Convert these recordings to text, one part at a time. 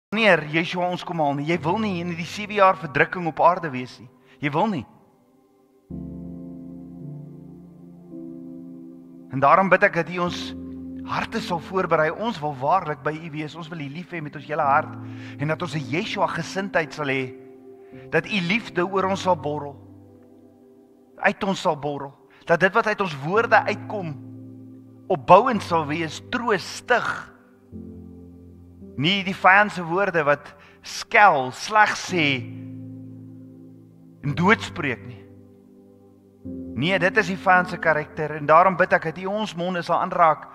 wanneer Yeshua ons kom haal nie. Jy wil nie in die 7 jaar verdrukking op aarde wees nie. Jy wil nie. En daarom bid ek dat U ons harte sal voorberei. Ons wil waarlik by U wees. Ons wil U lief hê met ons hele hart. En dat ons 'n Yeshua gesindheid sal hê. Dat U liefde oor ons sal borrel. Uit ons sal borrel. Dat dit wat uit ons woorde uitkom, opbouend sal wees, troos, stig. Nie die vyand se woorde wat skel, sleg sê en doodspreek nie. Nee, dit is die vyand se karakter en daarom bid ek dat U ons monde sal aanraak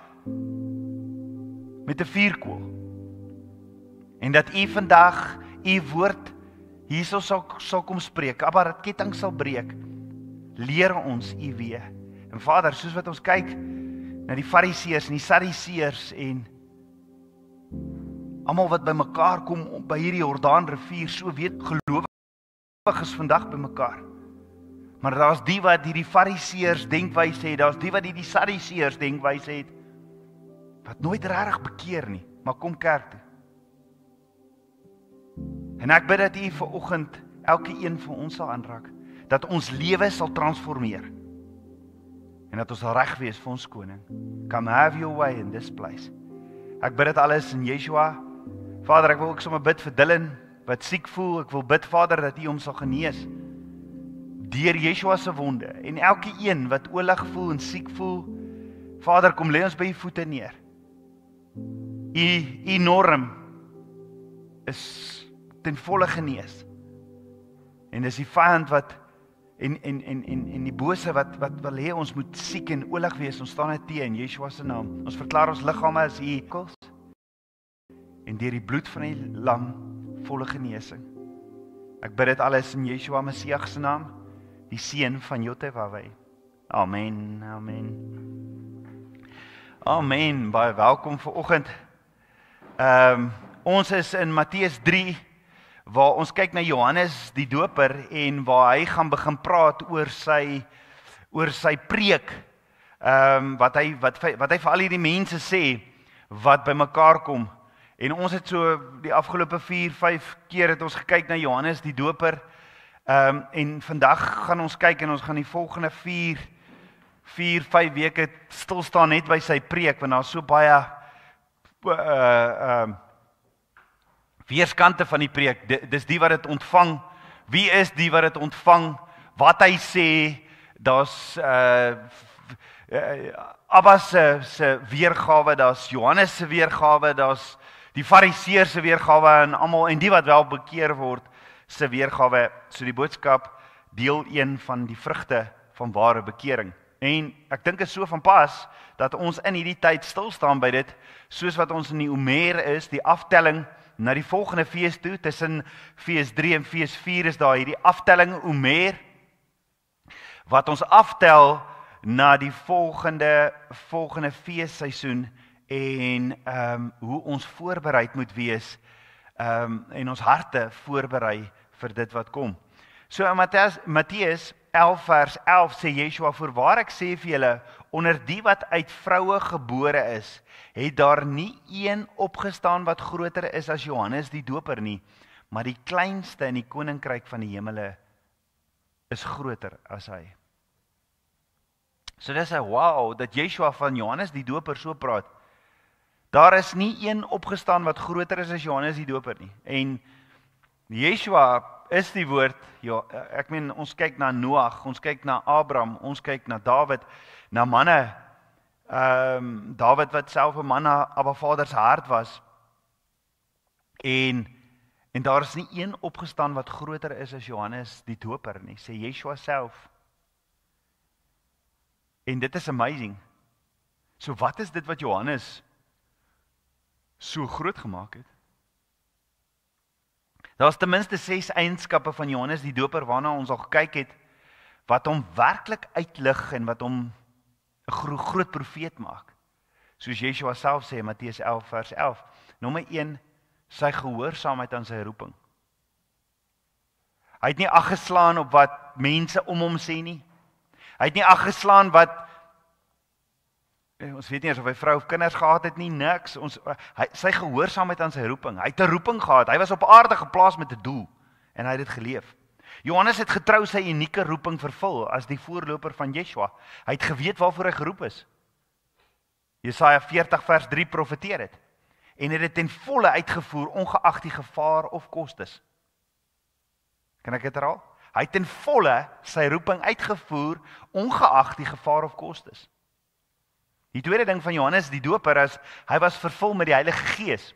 met 'n vuurkoel. En dat U vandag U woord hierso sal kom spreek. Abba, dat ketting sal breek. Leer ons U weer. En Vader, soos wat ons kyk na die Fariseërs en die Sadduseërs en almal wat by mekaar kom by hierdie Jordaanrivier, so weet gelowiges vandag by mekaar. Maar daar's die wat hierdie Fariseërs denkwys het, daar's die wat hierdie Sadduseërs denkwys het, wat nooit regtig bekeer nie, maar kom kerk toe. En ek bid dat U vanoggend elke een van ons sal aanraak, dat ons lewe sal transformeer, en dat ons sal reg wees vir ons koning. Come have your way in this place. Ek bid dit alles in Yeshua. Vader, ek wil ook sommer bid vir Dylan, wat siek voel. Ek wil bid, Vader, dat U hom sal genees deur Yeshua se wonde. En elke een wat oorlig voel en siek voel, Vader, kom lê ons by U voete neer. U norm is ten volle genees. En dis die vyand wat en die bose wat wil hê ons moet siek en oorlig wees. Ons staan net teen in Yeshua se naam. Ons verklaar ons liggame as U kos. En deur die bloed van die lam volle genesing. Ek bid dit alles in Yeshua Messias se naam, die seun van Jotevawei. Amen. Amen. Amen. Baie welkom vanoggend. Ons is in Matteus 3 waar ons kyk na Johannes die Doper en waar hy gaan begin praat oor sy preek. Wat hy vir al hierdie mense sê wat by mekaar kom. En ons het so die afgelope 4-5 keer het ons gekyk na Johannes die Doper. En vandag gaan ons kyk en ons gaan die volgende 4-5 weke stil staan net by sy preek, want daar's so baie weerskante van die preek. Dis die wat dit ontvang. Wie is die wat dit ontvang? Wat hy sê, daar's Abba se weergawe, daar's Johannes se weergawe, daar's die Fariseërs se weergawe en almal en die wat wel bekeer word se weergawe. So die boodskap deel 1 van die vrugte van ware bekering. En ek dink is so van pas dat ons in hierdie tyd stil staan by dit, soos wat ons in die Omer is, die aftelling na die volgende fees toe. Tussen fees 3 en fees 4 is daar hierdie aftelling Omer, wat ons aftel na die volgende feesseisoen en hoe ons voorbereid moet wees en ons harte voorberei vir dit wat kom. So in Matteus 11 vers 11 sê Yeshua, voorwaar ek sê vir julle, onder die wat uit vroue gebore is, het daar nie een opgestaan wat groter is as Johannes die Doper nie, maar die kleinste in die koninkryk van die hemele is groter as hy. So dis 'n wow, dat Yeshua van Johannes die Doper so praat. Daar is nie een opgestaan wat groter is as Johannes die Doper nie. En Yeshua is die woord, ja, ek meen, ons kyk na Noag, ons kyk na Abraham, ons kyk na David, na manne, David wat self 'n man na Abba Vader se hart was, en daar is nie een opgestaan wat groter is as Johannes die Doper nie, sê Yeshua self. En dit is amazing. So wat is dit wat Johannes so groot gemaak het? Daar's ten minste 6 eienskappe van Johannes die Doper waarna ons al gekyk het, wat hom werklik uitlig en wat hom 'n groot profeet maak. Soos Yeshua self sê in Matteus 11 vers 11. Nommer 1, sy gehoorsaamheid aan sy roeping. Hy het nie aggeslaan op wat mense om hom sê nie. Hy het nie aggeslaan wat Ons weet nie eens of hy vrou of kinders gehad het nie, niks. Sy gehoorsaamheid aan sy roeping. Hy het 'n roeping gehad. Hy was op aarde geplaas met 'n doel en hy het dit geleef. Johannes het getrou sy unieke roeping vervul as die voorloper van Yeshua. Hy het geweet waarvoor hy geroep is. Jesaja 40 vers 3 profeteer het. En het dit ten volle uitgevoer ongeag die gevaar of kostes. Kan ek dit herhaal? Hy het ten volle sy roeping uitgevoer ongeag die gevaar of kostes. Die tweede ding van Johannes die doper is, hy was vervul met die Heilige Gees.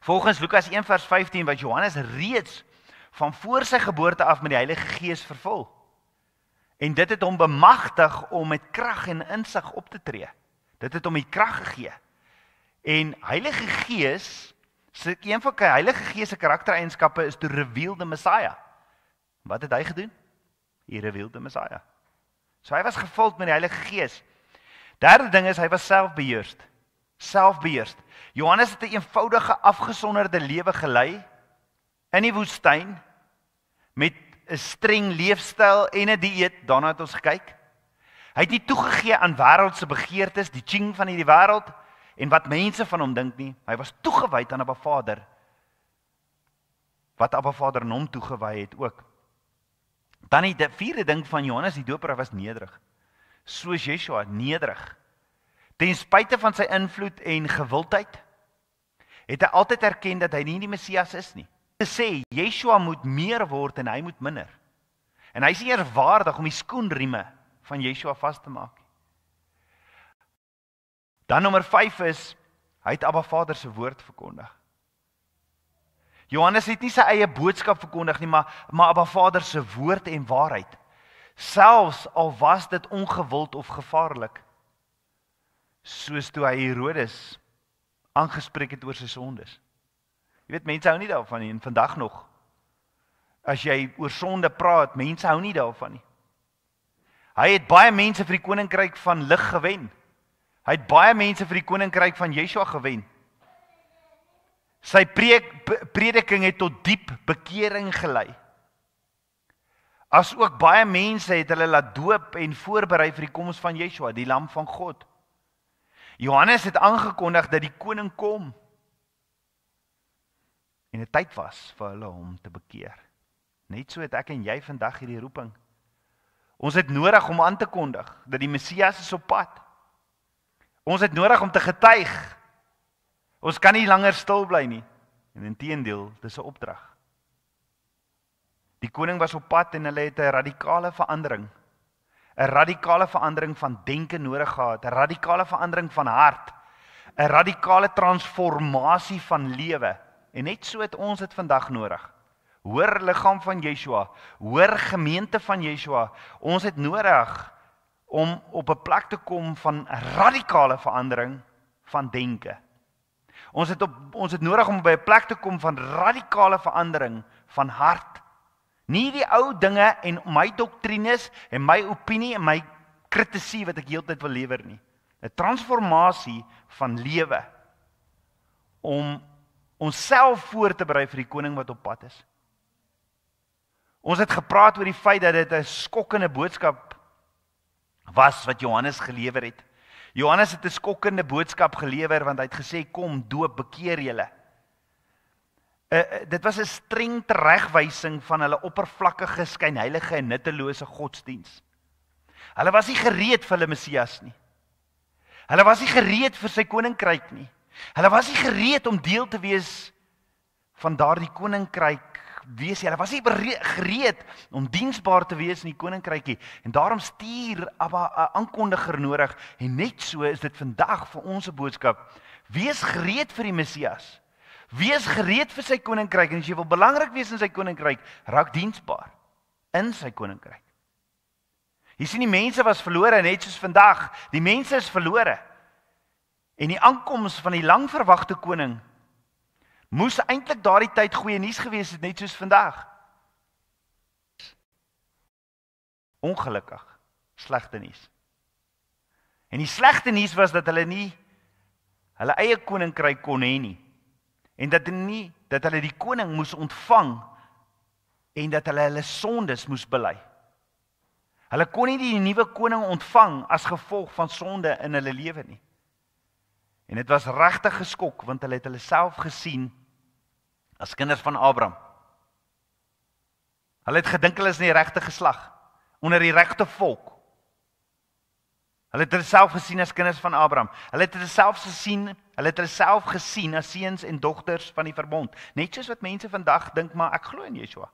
Volgens Lukas 1 vers 15 was Johannes reeds van voor sy geboorte af met die Heilige Gees vervul. En dit het hom bemagtig om met krag en insig op te tree. Dit het hom die krag gegee. En Heilige Gees, een van die Heilige Gees se karaktereienskappe is to reveal the Messiah. Wat het hy gedoen? Hy revealed the Messiah. So hy was gevuld met die Heilige Gees. Derde ding is, hy was selfbeheerst. Selfbeheerst. Johannes het 'n eenvoudige, afgesonderde lewe gelei in die woestyn met 'n streng leefstyl en 'n dieet. Daarna het ons gekyk. Hy het nie toegegee aan wêreldse begeertes, die ching van hierdie wêreld en wat mense van hom dink nie. Hy was toegewyd aan Abba Vader. Wat Abba Vader aan hom toegewy het ook. Dan die vierde ding van Johannes die Doper, hy was nederig. Soos Yeshua, nederig. Ten spyte van sy invloed en gewildheid, het hy altyd erken dat hy nie die Messias is nie. Hy sê, Yeshua moet meer word en hy moet minder. En hy is nie eers waardig om die skoenrieme van Yeshua vas te maak. Dan nommer 5 is, hy het Abba Vader se woord verkondig. Johannes het nie sy eie boodskap verkondig nie, maar Abba Vader se woord en waarheid. Selfs al was dit ongewild of gevaarlik. Soos toe hy Herodes aangespreek het oor sy sondes. Jy weet, mense hou nie daarvan nie, en vandag nog. As jy oor sonde praat, mense hou nie daarvan nie. Hy het baie mense vir die koninkryk van lig gewen. Hy het baie mense vir die koninkryk van Yeshua gewen. Sy prediking het tot diep bekering gelei. As ook baie mense het hulle laat doop en voorberei vir die koms van Yeshua, die lam van God. Johannes het aangekondig dat die koning kom. En 'n tyd was vir hulle om te bekeer. Net so het ek en jy vandag hierdie roeping. Ons het nodig om aan te kondig dat die Messias is op pad. Ons het nodig om te getuig. Ons kan nie langer stil bly nie. En inteendeel, dis 'n opdrag. Die koning was op pad en hulle het 'n radikale verandering. 'n radikale verandering van denke nodig gehad, 'n radikale verandering van hart, 'n radikale transformasie van lewe. En net so het ons dit vandag nodig. Hoor liggaam van Yeshua, hoor gemeente van Yeshua, ons het nodig om op 'n plek te kom van radikale verandering van denke. Ons het nodig om by 'n plek te kom van radikale verandering van hart. Nie die ou dinge en my doktrines en my opinie en my kritisie wat ek heeltyd wil lewer nie. 'n Transformasie van lewe om onsself voor te berei vir die koning wat op pad is. Ons het gepraat oor die feit dat dit 'n skokkende boodskap was wat Johannes gelewer het. Johannes het 'n skokkende boodskap gelewer want hy het gesê kom doop, bekeer julle. Dit was 'n streng teregwysing van hulle oppervlakkige, skynheilige en nuttelose godsdiens. Hulle was nie gereed vir hulle Messias nie. Hulle was nie gereed vir sy koninkryk nie. Hulle was nie gereed om deel te wees van daardie koninkryk wees nie. Hulle was nie gereed om diensbaar te wees in die koninkrykie. En daarom stuur Abba 'n aankondiger nodig. En net so is dit vandag vir ons 'n boodskap. Wees gereed vir die Messias. Wees gereed vir sy koninkryk. En as jy wil belangrik wees in sy koninkryk, raak diensbaar in sy koninkryk. Jy sien, die mense was verlore net soos vandag. Die mense is verlore. En die aankoms van die langverwagte koning moes eintlik daardie tyd goeie nuus gewees het, net soos vandag. Ongelukkig, slegte nuus. En die slegte nuus was dat hulle nie hulle eie koninkryk kon hê nie. En dat hulle die koning moes ontvang en dat hulle sondes moes bely. Hulle kon nie die nuwe koning ontvang as gevolg van sonde in hulle lewe nie. En dit was regtig geskok, want hulle het hulle self gesien as kinders van Abraham. Hulle het gedink hulle is in die regte geslag, onder die regte volk. Hulle het hulle self gesien as kinders van Abraham. Hulle het hulle self gesien as seuns en dogters van die verbond. Net soos wat mense vandag dink, maar ek glo in Yeshua.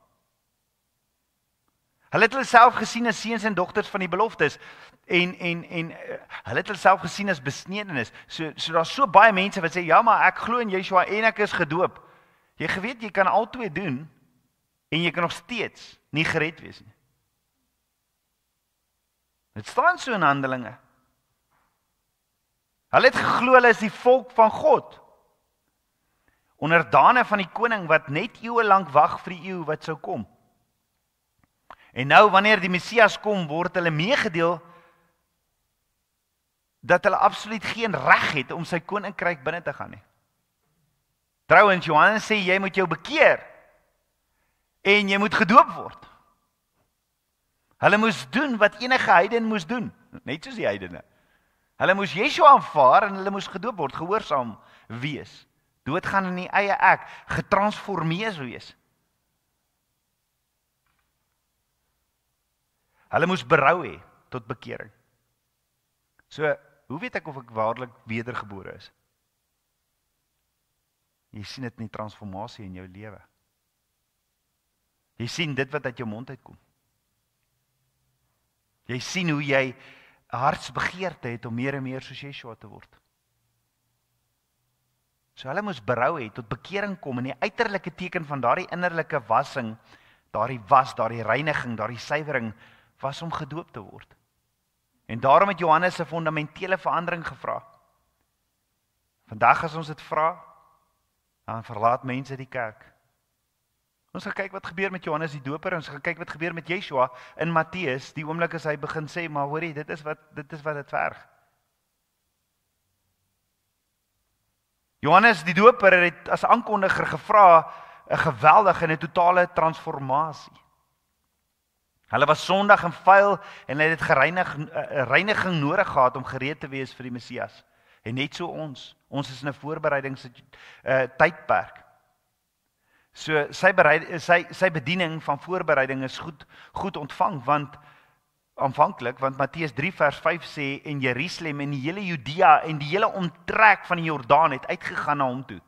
Hulle het hulle self gesien as seuns en dogters van die beloftes en hulle het hulle self gesien as besnedenis. So daar's so baie mense wat sê ja, maar ek glo in Yeshua en ek is gedoop. Jy geweet jy kan albei doen en jy kan nog steeds nie gered wees nie. Dit staan so in Handelinge. Hulle het geglo hulle is die volk van God. Onderdane van die koning wat net eeue lank wag vir die eeu wat sou kom. En nou wanneer die Messias kom, word hulle meegedeel dat hulle absoluut geen reg het om sy koninkryk binne te gaan nie. Trouwens, Johannes sê jy moet jou bekeer en jy moet gedoop word. Hulle moes doen wat enige heiden moes doen, net soos die heidene. Hulle moes Yeshua aanvaar en hulle moes gedoop word, gehoorsaam wees. Doodgaan in die eie ek, getransformeer wees. Hulle moes berou hê tot bekering. So, hoe weet ek of ek waarlik wedergebore is? Jy sien dit in die transformasie in jou lewe. Jy sien dit wat uit jou mond uitkom. Jy sien hoe jy 'n hartsbegeerte het om meer en meer soos Yeshua te word. So hulle moes berou hê, tot bekering kom, en die uiterlike teken van daardie innerlike wassing, daardie was, daardie reiniging, daardie suiwering, was om gedoop te word. En daarom het Johannes 'n fundamentele verandering gevra. Vandag as ons dit vra, dan verlaat mense die kerk. Ons gaan kyk wat gebeur met Johannes die Doper, ons gaan kyk wat gebeur met Yeshua in Matteus, die oomblik as hy begin sê, maar hoorie, dit is wat dit verg. Johannes die Doper het as aankondiger gevra 'n geweldige en 'n totale transformasie. Hulle was sondig en vuil en hulle het reiniging nodig gehad om gereed te wees vir die Messias. En net so ons is in 'n voorbereidingstydperk. So sy bediening van voorbereiding is goed ontvang, want Matteus 3 vers 5 sê, en Jerusalem en die hele Judea en die hele omtrek van die Jordaan het uitgegaan na hom toe.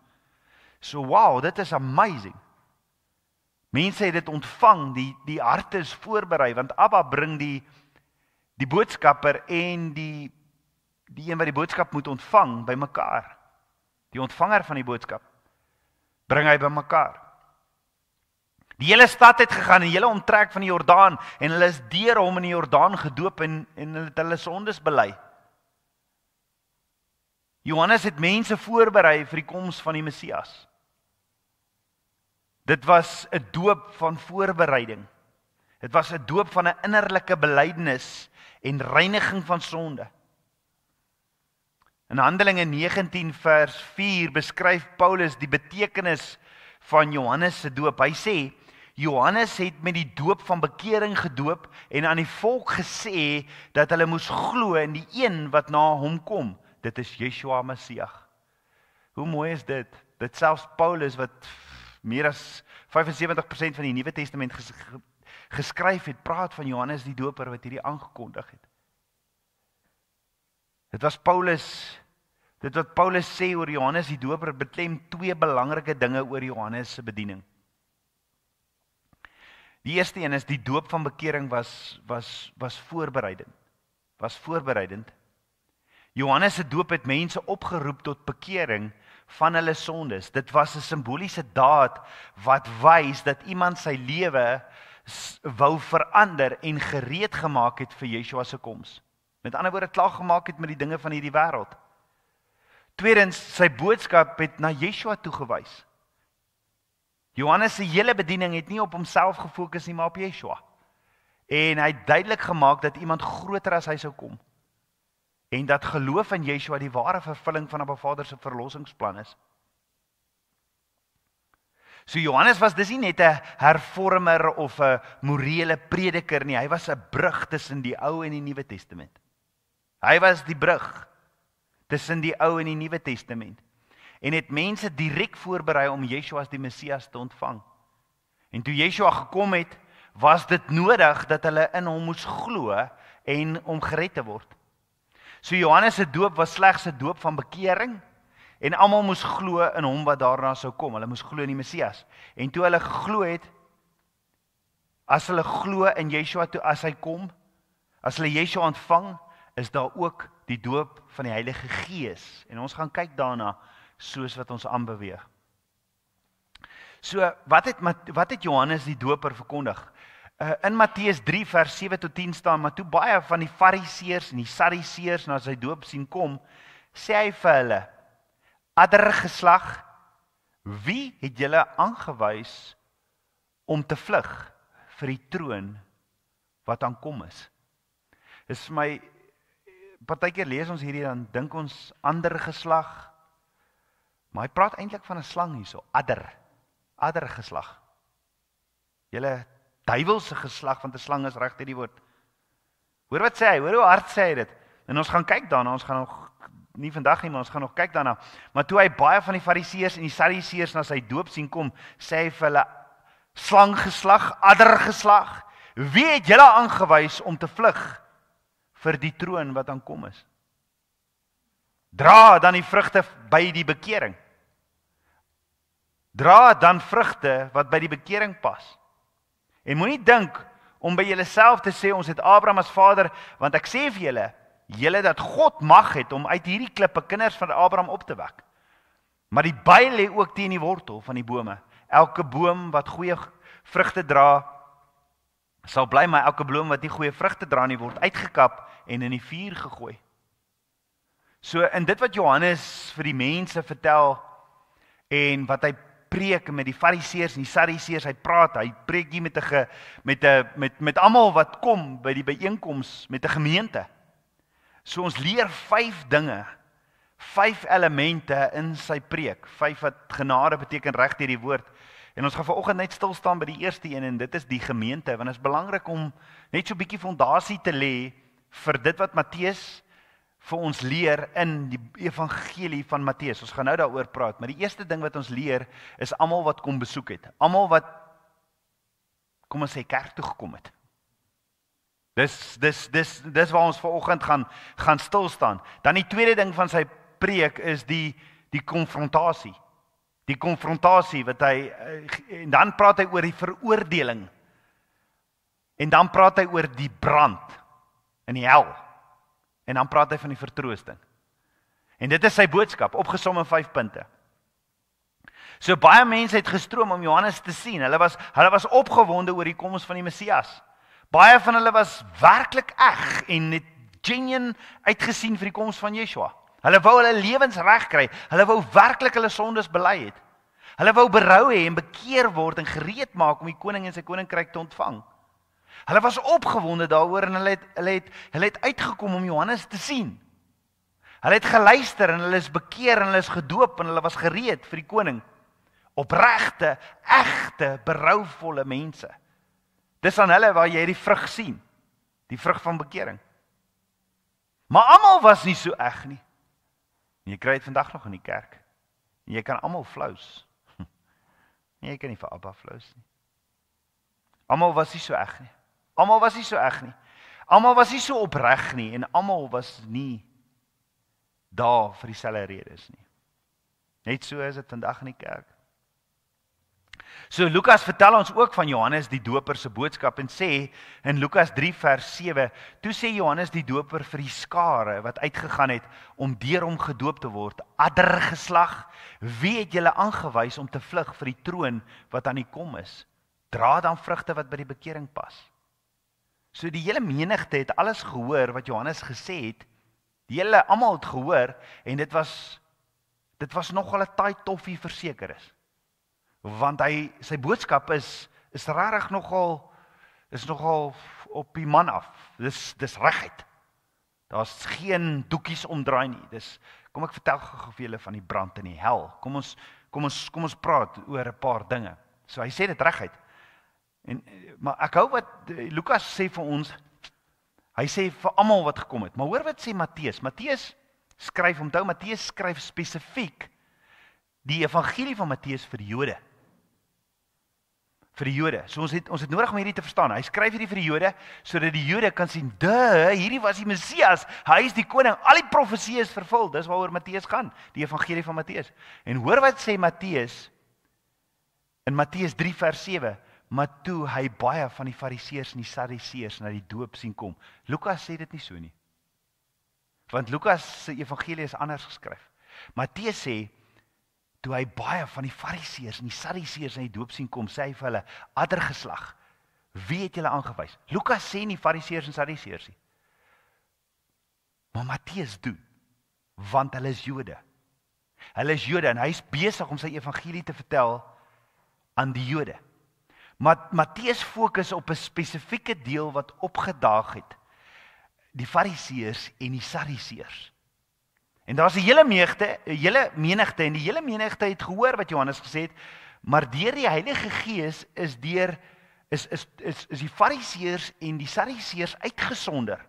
So wow, dit is amazing. Mense het dit ontvang, die harte is voorberei, want Abba bring die boodskapper en die een wat die boodskap moet ontvang by mekaar. Die ontvanger van die boodskap bring hy by mekaar. Die hele stad het gegaan, die hele omtrek van die Jordaan, en hulle is deur hom in die Jordaan gedoop en hulle het hulle sondes bely. Johannes het mense voorberei vir die koms van die Messias. Dit was 'n doop van voorbereiding. Dit was 'n doop van 'n innerlike belydenis en reiniging van sonde. In Handelinge 19 vers 4 beskryf Paulus die betekenis van Johannes se doop. Hy sê, Johannes het met die doop van bekering gedoop en aan die volk gesê dat hulle moes glo in die een wat na hom kom. Dit is Yeshua Messias. Hoe mooi is dit? Dat selfs Paulus wat meer as 75% van die Nuwe Testament geskryf het, praat van Johannes die Doper wat hierdie aangekondig het. Dit wat Paulus sê oor Johannes die Doper beklem twee belangrike dinge oor Johannes se bediening. Die eerste een is die doop van bekering was voorbereidend. Johannes se doop het mense opgeroep tot bekering van hulle sondes. Dit was 'n simboliese daad wat wys dat iemand sy lewe wou verander en gereed gemaak het vir Yeshua se koms. Met ander woorde, klaar gemaak het met die dinge van hierdie wêreld. Tweedens, sy boodskap het na Yeshua toegewys. Johannes se hele bediening het nie op homself gefokus nie, maar op Yeshua. En hy het duidelik gemaak dat iemand groter as hy sou kom. En dat geloof in Yeshua die ware vervulling van Abba Vader se verlossingsplan is. So Johannes was dis nie net 'n hervormer of 'n morele prediker nie, hy was 'n brug tussen die Ou en die Nuwe Testament. Hy was die brug tussen die Ou en die Nuwe Testament. En het mense direk voorberei om Yeshua as die Messias te ontvang. En toe Yeshua gekom het, was dit nodig dat hulle in hom moes glo en om gered te word. So Johannes se doop was slegs 'n doop van bekering en almal moes glo in hom wat daarna sou kom. Hulle moes glo in die Messias. En toe hulle geglo het, as hulle glo in Yeshua toe as hy kom, as hulle Yeshua ontvang, is daar ook die doop van die Heilige Gees. En ons gaan kyk daarna soos wat ons aanbeweeg. So, wat het Johannes die doper verkondig? In Matteus 3 vers 7 tot 10 staan, maar toe baie van die Fariseërs en die Sadduseërs na sy doop sien kom, sê hy vir hulle: Addergeslag, wie het julle aangewys om te vlug vir die troon wat aankom is? Dis vir my, partykeer lees ons hierdie, dan dink ons ander geslag, maar hy praat eintlik van 'n slang hierso, addergeslag. Julle duiwelse geslag, want 'n slang is regtig die woord. Hoor wat sê hy, hoor hoe hard sê hy dit. En ons gaan kyk daarna, ons gaan nog, nie vandag nie, maar ons gaan nog kyk daarna. Maar toe hy baie van die Fariseërs en die Sadduseërs na sy doop sien kom, sê hy vir hulle: slanggeslag, addergeslag, wie het julle aangewys om te vlug vir die troon wat aankom is? Dra dan die vrugte by die bekering. Dra dan vrugte wat by die bekering pas. En moenie dink om by julleself te sê, ons het Abraham as vader, want ek sê vir julle dat God mag het om uit hierdie klippe kinders van Abraham op te wek. Maar die byl lê ook teen die wortel van die bome. Elke boom wat goeie vrugte dra, sal bly, maar elke boom wat nie goeie vrugte dra nie, word uitgekap en in die vuur gegooi. So in dit wat Johannes vir die mense vertel, en wat hy preek met die Fariseërs en die Sadduseërs, hy preek hier met almal wat kom by die byeenkoms, met 'n gemeente. So ons leer 5 dinge, 5 elemente in sy preek, 5 wat genade beteken reg deur die woord. En ons gaan vanoggend net stil staan by die eerste een, en dit is die gemeente, want dit is belangrik om net so 'n bietjie fondasie te lê vir dit wat Matteus vir ons leer in die evangelie van Matteus. Ons gaan nou daaroor praat, maar die eerste ding wat ons leer is almal wat kom besoek het. Almal wat, kom ons sê, kerk toe gekom het. Dis waar ons vanoggend gaan stil staan. Dan die tweede ding van sy preek is die konfrontasie. Die konfrontasie wat hy, en dan praat hy oor die veroordeling. En dan praat hy oor die brand in die hel. En dan praat hy van die vertroosting. En dit is sy boodskap, opgesom in 5 punte. So baie mense het gestroom om Johannes te sien. Hulle was opgewonde oor die koms van die Messias. Baie van hulle was werklik eg en het genuine uitgesien vir die koms van Yeshua. Hulle wou hulle lewens regkry. Hulle wou werklik hulle sondes bely het. Hulle wou berou hê en bekeer word en gereed maak om die koning en sy koninkryk te ontvang. Hulle was opgewonde daaroor en hulle het uitgekom om Johannes te sien. Hulle het geluister en hulle is bekeer en hulle is gedoop en hulle was gereed vir die koning. Opregte, egte, berouvolle mense. Dis aan hulle waar jy die vrug sien, die vrug van bekering. Maar almal was nie so eg nie. Jy kry dit vandag nog in die kerk. Jy kan almal flous. Nee, jy kan nie vir Abba flous nie. Almal was nie so eg nie. Almal was nie so eg nie. Almal was nie so opreg nie en almal was nie daar vir dieselfde redes nie. Net so is dit vandag in die kerk. So Lukas vertel ons ook van Johannes die doper se boodskap en sê in Lukas 3 vers 7, toe sê Johannes die doper vir die skare wat uitgegaan het om deur hom gedoop te word: addergeslag, wie het julle aangewys om te vlug vir die troon wat aan die kom is? Dra dan vrugte wat by die bekering pas. So die hele menigte het alles gehoor wat Johannes gesê het. Die hele almal het gehoor en dit was nogal 'n taai toffie verseker is. Want sy boodskap is regtig nogal op die man af. Dis reguit. Daar's geen doekies omdraai nie. Kom ek vertel gou vir julle van die brand in die hel. Kom kom ons praat oor 'n paar dinge. So hy sê dit reguit. Maar ek hou wat Lukas sê vir ons. Hy sê vir almal wat gekom het. Maar hoor wat sê Matteus. Matteus skryf, onthou Matteus skryf spesifiek die evangelie van Matteus vir die Jode. Vir die Jode. So ons het nodig om hierdie te verstaan. Hy skryf hierdie vir die Jode sodat die Jode kan sien, hierdie was die Messias. Hy is die koning. Al die profesie is vervul. Dis waaroor Matteus gaan, die evangelie van Matteus. En hoor wat sê Matteus in Matteus 3 vers 7. Maar toe hy baie van die fariseërs en die sadduseërs na die doop sien kom. Lukas sê dit nie so nie. Want Lukas se evangelie is anders geskryf. Matteus sê, toe hy baie van die fariseërs en die sadduseërs na die doop sien kom, sê hy vir hulle, addergeslag, wie het julle aangewys? Lukas sê nie fariseërs en sadduseërs nie. Maar Matteus doen, want hulle is Jode. Hulle is Jode en hy is besig om sy evangelie te vertel aan die Jode. Matteus fokus op 'n spesifieke deel wat opgedaag het. Die fariseërs en die sadduseërs. En daar's 'n hele menigte en die hele menigte het gehoor wat Johannes gesê het, maar deur die Heilige Gees is die fariseërs en die sadduseërs uitgesonder.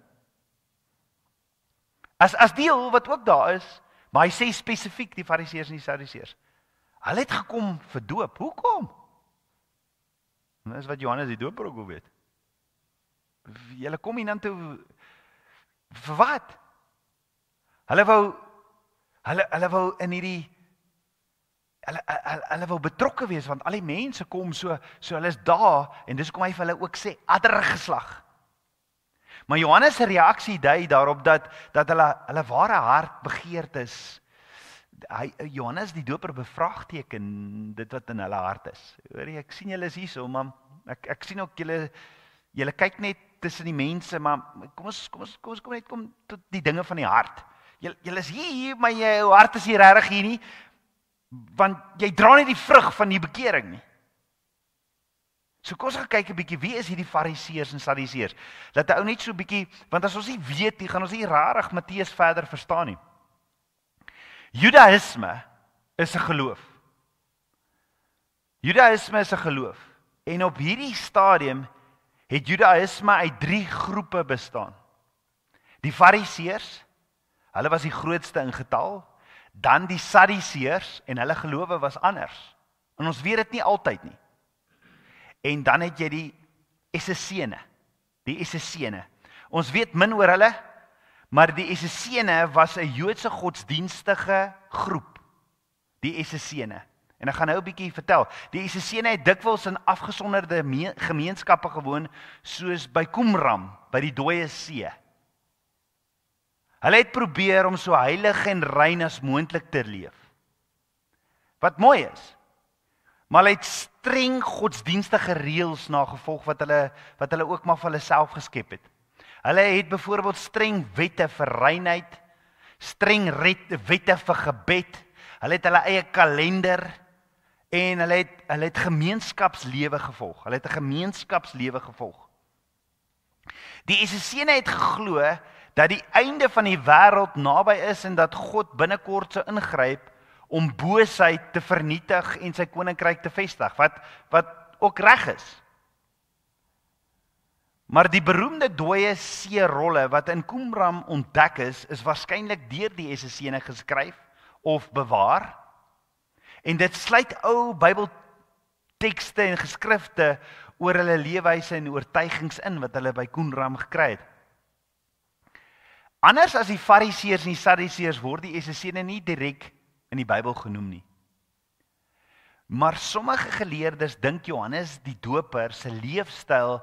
As deel wat ook daar is, maar hy sê spesifiek die fariseërs en die sadduseërs. Hulle het gekom vir doop. Hoekom? Dit is wat Johannes die Doper ook wil weet. Julle kom hier dan toe vir wat? Hulle wou in hierdie hulle wou betrokke wees want al die mense kom so hulle is daar en dis kom hy vir hulle ook sê addergeslag. Maar Johannes se reaksie dui daarop dat hulle ware hart begeerd is. Johannes die Doper bevraagteken dit wat in hulle hart is. Hoor jy, ek sien julle is hierso, maar ek sien ook julle kyk net tussen die mense, maar kom net tot die dinge van die hart. Julle is hier, maar jou hart is nie regtig hier nie, want jy dra nie die vrug van die bekering nie. So kom ons gaan kyk 'n bietjie, wie is hierdie fariseërs en sadduseërs? Laat 'n ou net so 'n bietjie, want as ons nie weet nie, gaan ons nie regtig Matteus verder verstaan nie. Judaïsme is 'n geloof. Judaïsme is 'n geloof. En op hierdie stadium het Judaïsme uit 3 groepe bestaan. Die fariseërs, hulle was die grootste in getal, dan die sadduseërs en hulle gelowe was anders. En ons weet dit nie altyd nie. En dan het jy die Essene. Ons weet min oor hulle, maar die Essene was 'n Joodse godsdienstige groep. Die Essene. En ek gaan nou 'n bietjie vertel. Die Essene het dikwels in afgesonderde gemeenskappe gewoon, soos by Qumran, by die Dooie See. Hulle het probeer om so heilig en rein as moontlik te leef. Wat mooi is. Maar hulle het streng godsdienstige reëls nagevolg wat hulle ook maar vir hulle self geskep het. Hulle het byvoorbeeld streng wette vir reinheid, streng wette vir gebed. Hulle het hulle eie kalender en hulle het gemeenskapslewe gevolg. Hulle het 'n gemeenskapslewe gevolg. Die Essene het geglo dat die einde van die wêreld naby is en dat God binnekort sou ingryp om boosheid te vernietig en sy koninkryk te vestig, wat ook reg is. Maar die beroemde Dooie See rolle wat in Qumran ontdek is waarskynlik deur die Essene geskryf of bewaar. En dit sluit ou Bybeltekste en geskrifte oor hulle leefwyse en oortuigings in wat hulle by Qumran gekry het. Anders as die fariseërs en die sadduseërs word die Essene nie direk in die Bybel genoem nie. Maar sommige geleerdes dink Johannes die Doper se leefstyl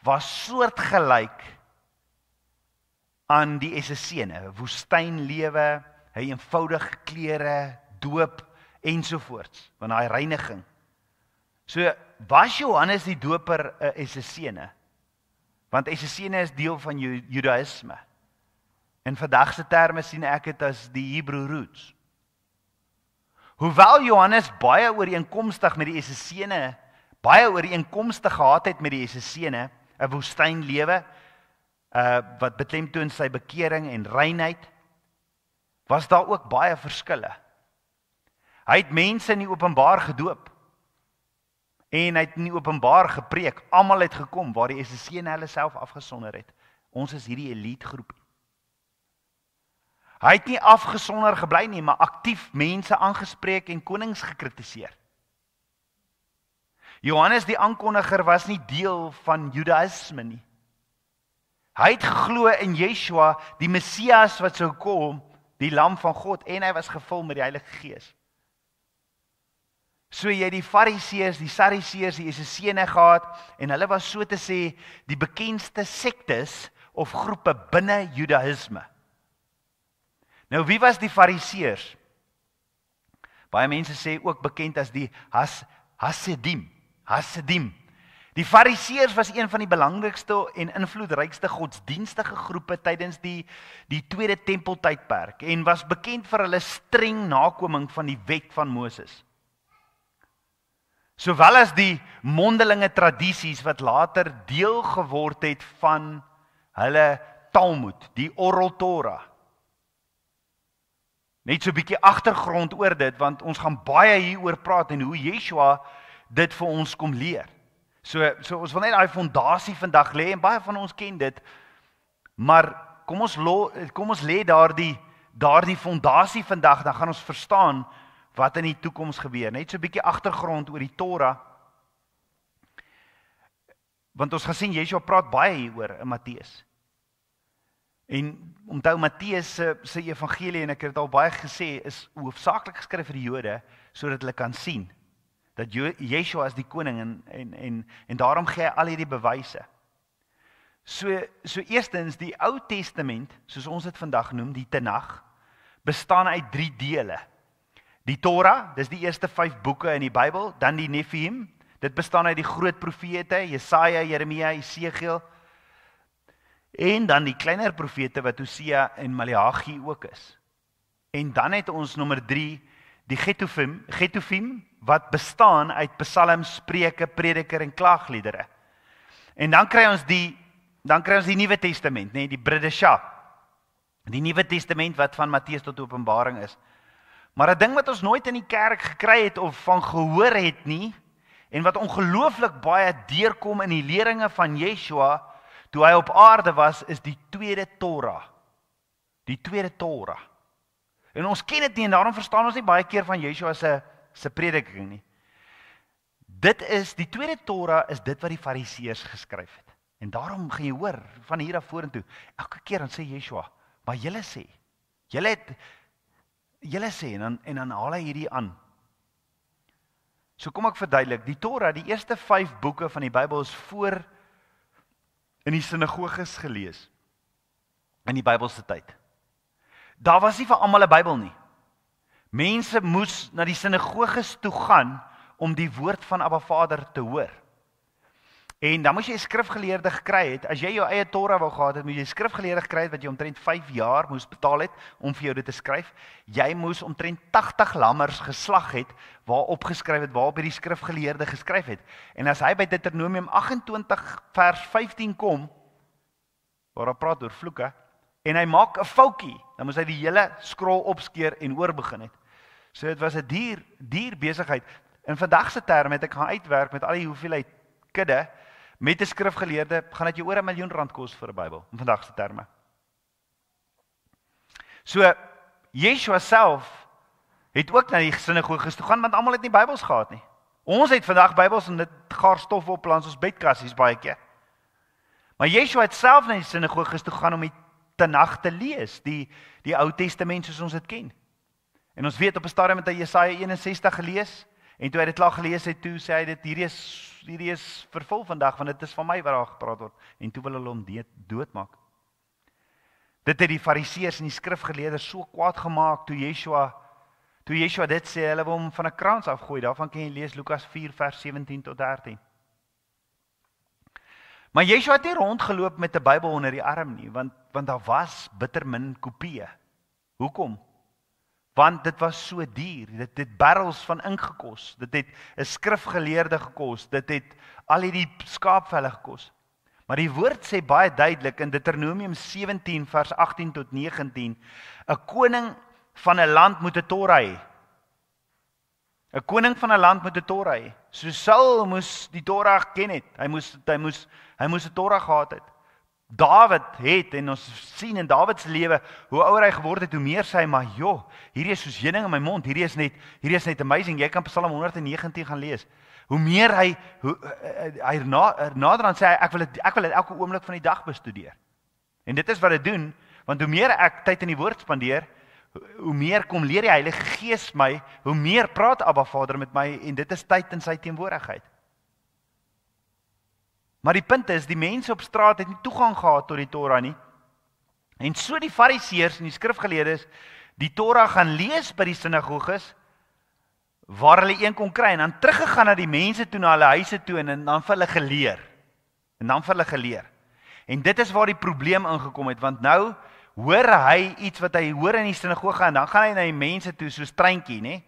was soortgelyk aan die Essene, woestynlewe, hy eenvoudige klere, doop ensovoorts, van daai reiniging. So was Johannes die Doper 'n Essene? Want Essene is deel van Judaïsme. In vandag se terme sien ek dit as die Hebrew roots. Hoewel Johannes baie ooreenkomstig met die Essene, baie ooreenkomstig gehad het met die Essene, 'n woestynlewe wat beklemtoon sy bekering en reinheid, was daar ook baie verskille. Hy het mense in die openbaar gedoop. En hy het in die openbaar gepreek. Almal het gekom waar die SSC hulle self afgesonder het. Ons is hierdie elite groep. Hy het nie afgesonder gebly nie, maar aktief mense aangespreek en konings gekritiseer. Johannes die aankondiger was nie deel van Judaïsme nie. Hy het geglo in Yeshua, die Messias wat sou kom, die lam van God, en hy was gevul met die Heilige Gees. So jy die Fariseërs, die Sadduseërs, die SSC gehad, en hulle was so te sê die bekendste sektes of groepe binne Judaïsme. Nou wie was die Fariseërs? Baie mense sê ook bekend as die Hasidim. Die Fariseërs was een van die belangrikste en invloedrykste godsdienstige groepe tydens die tweede tempeltydperk en was bekend vir hulle streng nakoming van die wet van Moses. Sowel as die mondelinge tradisies wat later deel geword het van hulle Talmud, die Oral Torah. Net so 'n bietjie agtergrond oor dit, want ons gaan baie hieroor praat en hoe Yeshua dit vir ons kom leer. So ons wil net daai fondasie vandag lê en baie van ons ken dit, maar kom ons lê daardie fondasie vandag, dan gaan ons verstaan wat in die toekoms gebeur. Net so 'n bietjie agtergrond oor die Torah. Want ons gaan sien Yeshua praat baie hieroor in Matteus. En onthou Matteus se evangelie, en ek het dit al baie gesê, is hoofsaaklik geskryf vir die Jode sodat hulle kan sien dat Yeshua is die koning en daarom gee hy al hierdie bewyse. So eerstens die Ou Testament, soos ons dit vandag noem, die Tenach, bestaan uit 3 dele. Die Torah, dis die eerste 5 boeke in die Bybel, dan die Nefiim, dit bestaan uit die groot profete, Jesaja, Jeremia, Esegiel, en dan die kleiner profete wat Hosea en Maleagi ook is. En dan het ons nommer 3, die Ketuvim, wat bestaan uit psalms, spreuke, prediker en klaagliedere. En dan kry ons die Nuwe Testament, nee, die Bridesha. Die Nuwe Testament wat van Matteus tot Openbaring is. Maar 'n ding wat ons nooit in die kerk gekry het of van gehoor het nie, en wat ongelooflik baie deurkom in die leringe van Yeshua toe hy op aarde was, is die tweede Torah. Die tweede Torah. En ons ken dit nie en daarom verstaan ons nie baie keer van Yeshua se prediking nie. Die tweede Torah is dit wat die Fariseërs geskryf het. En daarom gaan jy hoor van hier af vorentoe, elke keer dan sê Yeshua, maar julle sê en dan haal hy hierdie aan. So kom ek verduidelik, die Torah, die eerste 5 boeke van die Bybel is voor in die sinagoges gelees in die Bybelse tyd. Daar was nie vir almal 'n Bybel nie. Mense moes na die sinagoges toe gaan om die woord van Abba Vader te hoor. En dan moes jy 'n skrifgeleerde gekry het. As jy jou eie Torah wou gehad het, moes jy 'n skrifgeleerde gekry het wat jy omtrent 5 jaar moes betaal het om vir jou dit te skryf. Jy moes omtrent 80 lammers geslag het waarop geskryf het, waarop hierdie skrifgeleerde geskryf het. En as hy by Deuteronomium 28 vers 15 kom, waar hy praat oor vloeke, en hy maak 'n foutjie, dan moes hy die hele skrol opskeer en oorbegin het. So dit was 'n duur besigheid. In vandag se terme het ek gaan uitwerk met al die hoeveelheid kudde, met 'n skrifgeleerde, gaan dit jou oor R1 miljoen kos vir 'n Bybel, in vandag se terme. So, Yeshua self het ook na die sinagoges toe gaan, want almal het nie Bybels gehad nie. Ons het vandag Bybels en dit gaar stof op langs ons bedkassies baie keer. Maar Yeshua het self na die sinagoges toe gaan om die Tenach te lees, die Ou Testament soos ons dit ken. En ons weet op 'n stadium het hy Jesaja 61 gelees, en toe hy dit klaar gelees het, toe sê hy dit, hierdie is vervul vandag, want dit is van my wat daar gepraat word, en toe wil hulle hom doodmaak. Dit het die Fariseërs en die skrifgeleerdes so kwaad gemaak, toe Yeshua dit sê, hulle wil hom van 'n krans afgooi, daarvan kan jy lees Lukas 4 vers 17 tot 13. Maar Yeshua het nie rondgeloop met 'n Bybel onder die arm nie, want daar was bitter min kopieë. Hoekom? Want dit was so duur, dit het barrels van ink gekos, dit het 'n skrifgeleerde gekos, dit het al hierdie skaapvelle gekos. Maar die woord sê baie duidelik in Deuteronomium 17 vers 18 tot 19, 'n koning van 'n land moet 'n Torah hê. 'n koning van 'n land moet 'n Torah hê. So Saul moes die Torah ken het. Hy moes 'n Torah gehad het. Dawid het, en ons sien in Dawid se lewe, hoe ouer hy geword het, hoe meer sê hy, maar joh, hierdie is soos heuning in my mond, hierdie is net amazing. Jy kan Psalm 119 gaan lees. Hoe meer hy naderhand sê hy, ek wil dit elke oomblik van die dag bestudeer. En dit is wat dit doen, want hoe meer ek tyd in die woord spandeer, hoe meer kom leer die Heilige Gees my, hoe meer praat Abba Vader met my, en dit is tyd in sy teenwoordigheid. Maar die punt is, die mense op straat het nie toegang gehad tot die Torah nie. En so die Fariseërs en die skrifgeleerdes die Torah gaan lees by die sinagoges, waar hulle een kon kry, en dan teruggegaan na die mense toe, na hulle huise toe, en dan vir hulle geleer. En dit is waar die probleem ingekom het, want nou hoor hy iets wat hy hoor in die sinagoge, en dan gaan hy na die mense toe, soos treintjie, né?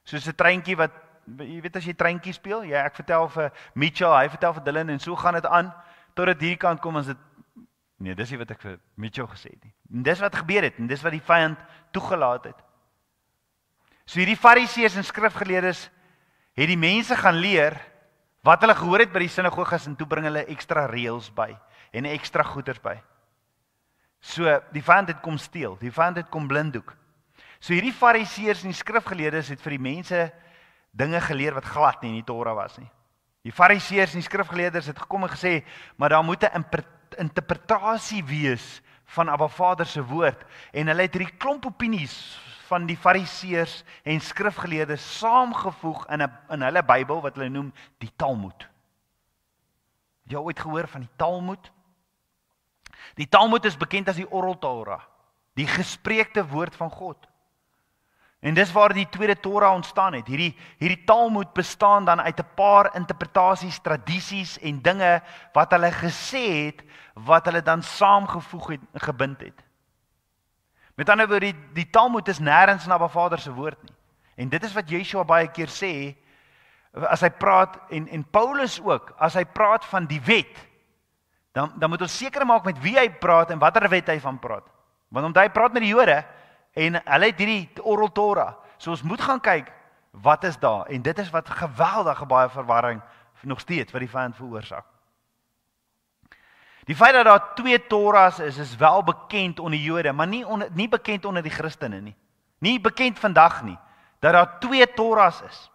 Soos 'n treintjie wat, jy weet as jy treintjie speel, ja, ek vertel vir Mitchell, hy vertel vir Dylan, en so gaan dit aan, totdat hierdie kant kom, as dit, nee, dis nie wat ek vir Mitchell gesê het nie. En dis wat gebeur het, en dis wat die vyand toegelaat het. So hierdie Fariseërs en skrifgeleerdes het die mense gaan leer wat hulle gehoor het by die sinagoges, en toe bring hulle ekstra reëls by en ekstra goeders by. So die vyand het kom steel, die vyand het kom blinddoek. So hierdie Fariseërs en die skrifgeleerdes het vir die mense dinge geleer wat glad nie in die Torah was nie. Die Fariseërs en die skrifgeleerdes het gekom en gesê, maar daar moet 'n interpretasie wees van Abba Vader se woord, en hulle het hierdie klomp opinies van die Fariseërs en skrifgeleerdes saamgevoeg in hulle Bybel wat hulle noem die Talmud. Jy het ooit gehoor van die Talmud? Die Talmud is bekend as die Oral Torah, die gespreekte woord van God. En dis waar die tweede Torah ontstaan het. Hierdie Talmud bestaan dan uit 'n paar interpretasies, tradisies en dinge wat hulle gesê het, wat hulle dan saamgevoeg het, gebind het. Met ander woorde, die Talmud is nêrens na Abba Vader se woord nie. En dit is wat Yeshua baie keer sê, as hy praat, en Paulus ook, as hy praat van die wet, dan moet ons seker maak met wie hy praat en watter wet hy van praat. Want omdat hy praat met die Jode, en hulle het hierdie Oral Torah, so ons moet gaan kyk, wat is daar, en dit is wat geweldige baie verwarring nog steeds wat die vyand veroorsaak. Die feit dat daar 2 Torahs is wel bekend onder die Jode, maar nie bekend onder die Christene nie. Nie bekend vandag nie, dat daar 2 Torahs is.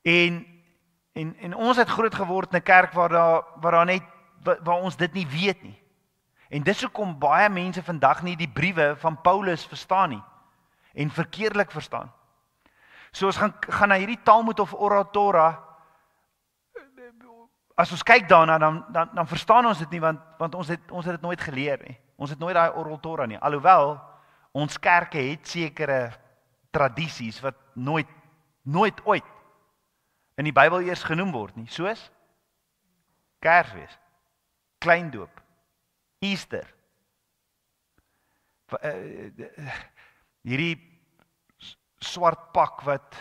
En ons het groot geword in 'n kerk waar ons dit nie weet nie. En dis hoekom baie mense vandag nie die briewe van Paulus verstaan nie, en verkeerdelik verstaan. So ons gaan na hierdie Talmud of Oral Torah, as ons kyk daarna, dan verstaan ons dit nie, want ons het dit nooit geleer nie. Ons het nooit daai Oral Torah nie, alhoewel ons kerke het sekere tradisies wat nooit ooit in die Bybel eers genoem word nie, soos Kersfees, Kleindoop, Easter. Hierdie swart pak wat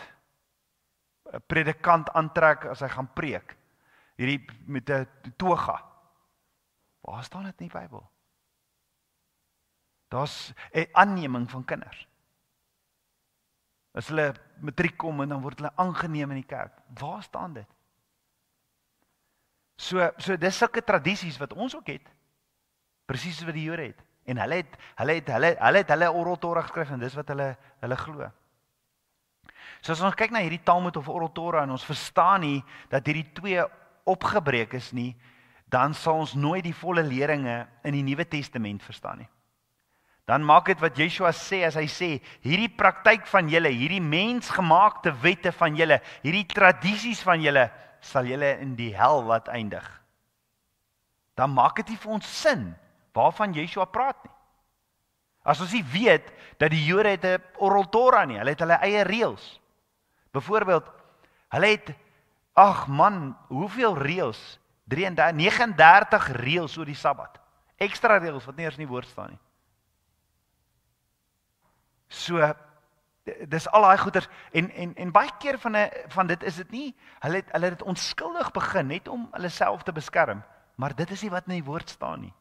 'n predikant aantrek as hy gaan preek. Hierdie met 'n toga. Waar staan dit in die Bybel? Daar's 'n aanneming van kinders. As hulle matriek kom en dan word hulle aangeneem in die kerk. Waar staan dit? So dis sulke tradisies wat ons ook het. Presies soos wat die Jode het. En hulle het hulle Oral Torah geskryf, en dis wat hulle glo. So as ons kyk na hierdie Talmud of Oral Torah, en ons verstaan nie dat hierdie 2 opgebreek is nie, dan sal ons nooit die volle leringe in die Nuwe Testament verstaan nie. Dan maak dit wat Yeshua sê, as hy sê, hierdie praktyk van julle, hierdie mensgemaakte wette van julle, hierdie tradisies van julle, sal julle in die hel laat eindig. Dan maak dit nie vir ons sin waarvan Yeshua praat nie. As ons nie weet dat die Jode het 'n Oral Torah nie, hulle het hulle eie reëls. Byvoorbeeld, hulle het, hoeveel reëls? 39 reëls oor die Sabbat. Ekstra reëls wat nie eens in die woord staan nie. So, dis al daai goeders, en baie keer van dit is dit nie, hulle het dit onskuldig begin, net om hulle self te beskerm, maar dit is nie wat in die woord staan nie.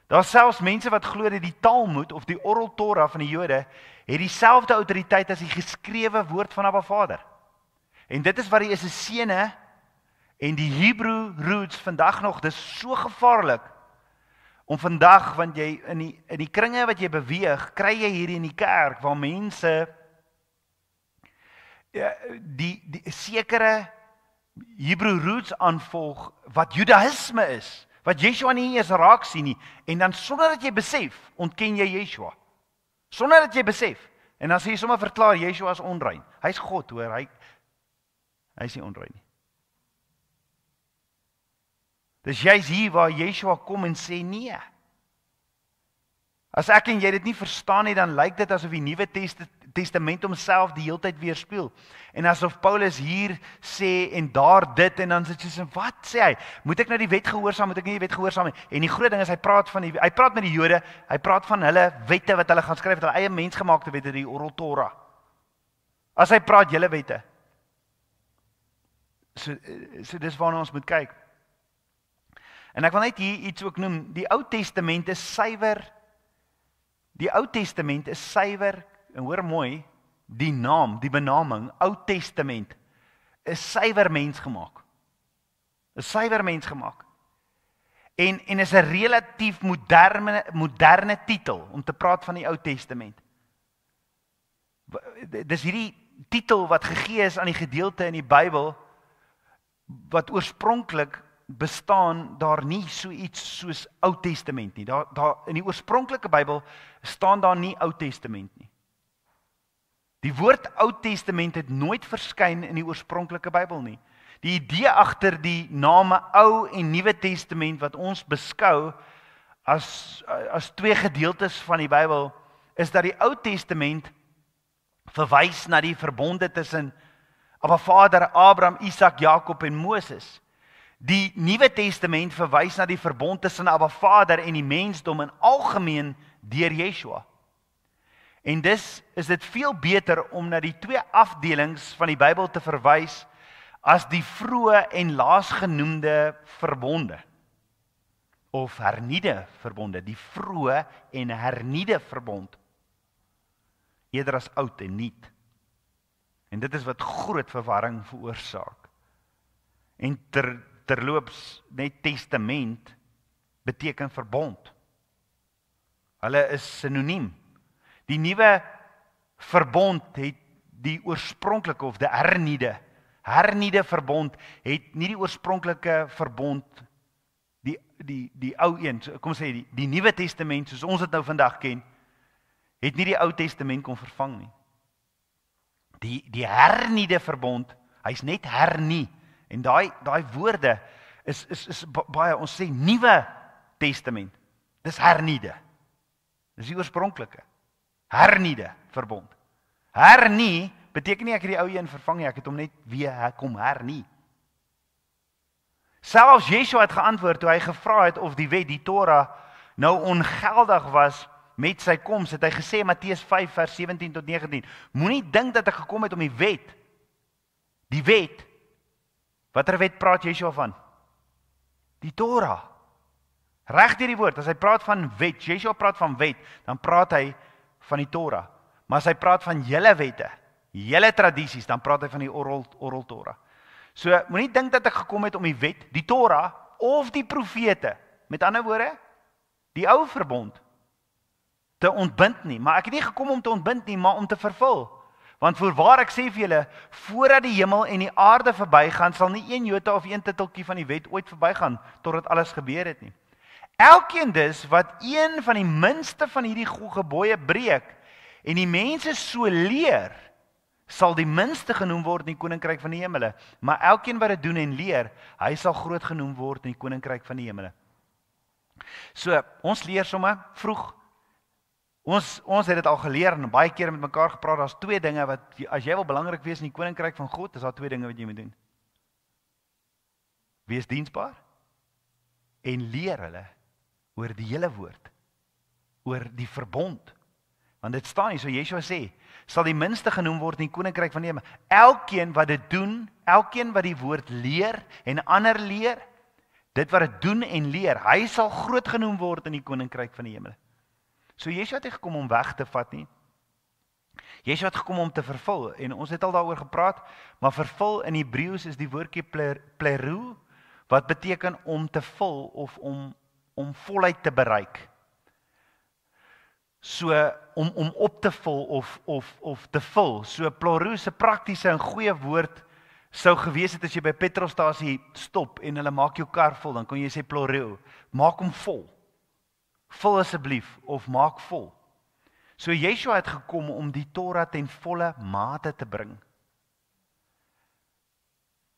Daar's selfs mense wat glo dat die Talmud of die Oral Torah van die Jode het dieselfde autoriteit as die geskrewe woord van Abba Vader. En dit is wat die Essene en die Hebrew roots vandag nog, dis so gevaarlik om vandag, want jy in die kringe wat jy beweeg, kry jy hier in die kerk waar mense die sekere Hebrew roots aanvolg wat Judaïsme is, wat Yeshua nie eens raak sien nie, en dan sonder dat jy besef, ontken jy Yeshua. Sonder dat jy besef. En dan sê jy sommer verklaar Yeshua is onrein. Hy's God, hoor, hy is nie onrein nie. Dis juist hier waar Yeshua kom en sê nee. As ek en jy dit nie verstaan nie, dan lyk dit asof die Nuwe Testament homself die hele tyd weerspieël. En asof Paulus hier sê en daar dit, en dan sit jy so, wat sê hy? Moet ek nou die wet gehoorsaam, moet ek nie die wet gehoorsaam nie? En die groot ding is, hy praat met die Jode, hy praat van hulle wette wat hulle gaan skryf, hulle eie mensgemaakte wette, die Oral Torah. As hy praat, julle wette. So dis waarna ons moet kyk. En ek wil net hier iets ook noem, die Ou Testament is suiwer, en hoor mooi, die naam, die benaming, Ou Testament, is suiwer mensgemaak. Is suiwer mensgemaak. En is 'n relatief moderne titel, om te praat van die Ou Testament. Dis hierdie titel wat gegee is aan die gedeelte in die Bybel, wat oorspronklik bestaan daar nie so iets soos Ou Testament nie. Daar in die oorspronklike Bybel staan daar nie Ou Testament nie. Die woord Ou Testament het nooit verskyn in die oorspronklike Bybel nie. Die idee agter die name Ou en Nuwe Testament wat ons beskou as twee gedeeltes van die Bybel, is dat die Ou Testament verwys na die verbonde tussen Abba Vader, Abraham, Isak, Jakob en Moses. Die Nuwe Testament verwys na die verbond tussen Abba Vader en die mensdom in algemeen deur Yeshua. En dis is dit veel beter om na die twee afdelings van die Bybel te verwys as die vroeë en laasgenoemde verbonde. Of hernieude verbonde, die vroeë en hernieude verbond. Eerder as oud en nuut. En dit is wat groot verwarring veroorsaak. En terloops, net testament beteken verbond. Hulle is sinoniem. Die nuwe verbond het die oorspronklike of die hernieude verbond het nie die oorspronklike verbond die ou een, kom sê die Nuwe Testament soos ons dit nou vandag ken, het nie die Ou Testament kon vervang nie. Die hernieude verbond, hy's net hernie. En daai woorde is baie, ons sê Nuwe Testament. Dis hernieude. Dis die oorspronklike. Hernieude verbond. Hernie beteken nie ek het die ou een vervang nie, ek het hom net weer kom hernie. Selfs Yeshua het geantwoord toe hy gevra het of die wet, die Torah, nou ongeldig was met sy koms, het hy gesê in Matteus 5 vers 17 tot 19, moenie dink dat ek gekom het om die wet, watter wet praat Yeshua van? Die Torah. Reg deur die woord, as hy praat van wet, Yeshua praat van wet, dan praat hy van die Torah. Maar as hy praat van julle wette, julle tradisies, dan praat hy van die oral Torah. So, moenie dink dat ek gekom het om die wet, die Torah, of die profete, met ander woorde, die ou verbond, te ontbind nie. Maar ek het nie gekom om te ontbind nie, maar om te vervul. Want voorwaar ek sê vir julle, voordat die hemel en die aarde verbygaan, sal nie een jota of een titteltjie van die wet ooit verbygaan, totdat alles gebeur het nie. Elkeen dus, wat een van die minste van hierdie gebooie breek, en die mense so leer, sal die minste genoem word in die koninkryk van die hemele. Maar elkeen wat dit doen en leer, hy sal groot genoem word in die koninkryk van die hemele. So, ons leer sommer vroeg. Ons het dit al geleer en baie keer met mekaar gepraat, daar's twee dinge wat, as jy wil belangrik wees in die koninkryk van God, is daar twee dinge wat jy moet doen. Wees diensbaar en leer hulle oor die hele woord, oor die verbond. Want dit staan hier, so Yeshua sê, sal die minste genoem word in die koninkryk van die hemel. Elkeen wat dit doen, elkeen wat die woord leer en ander leer, Dit wat dit doen en leer, hy sal groot genoem word in die koninkryk van die hemel. So Yeshua het nie gekom om weg te vat nie. Yeshua het gekom om te vervul, en ons het al daaroor gepraat, maar vervul in Hebreëus is die woordjie pleroo, wat beteken om te vul of om volheid te bereik. So om op te vul of te vul. So pleroo se praktiese en goeie woord sou gewees het as jy by petrolstasie stop en hulle maak jou kar vol, dan kon jy sê pleroo, maak hom vol. Vul asseblief of maak vol. So Yeshua het gekom om die Torah ten volle mate te bring.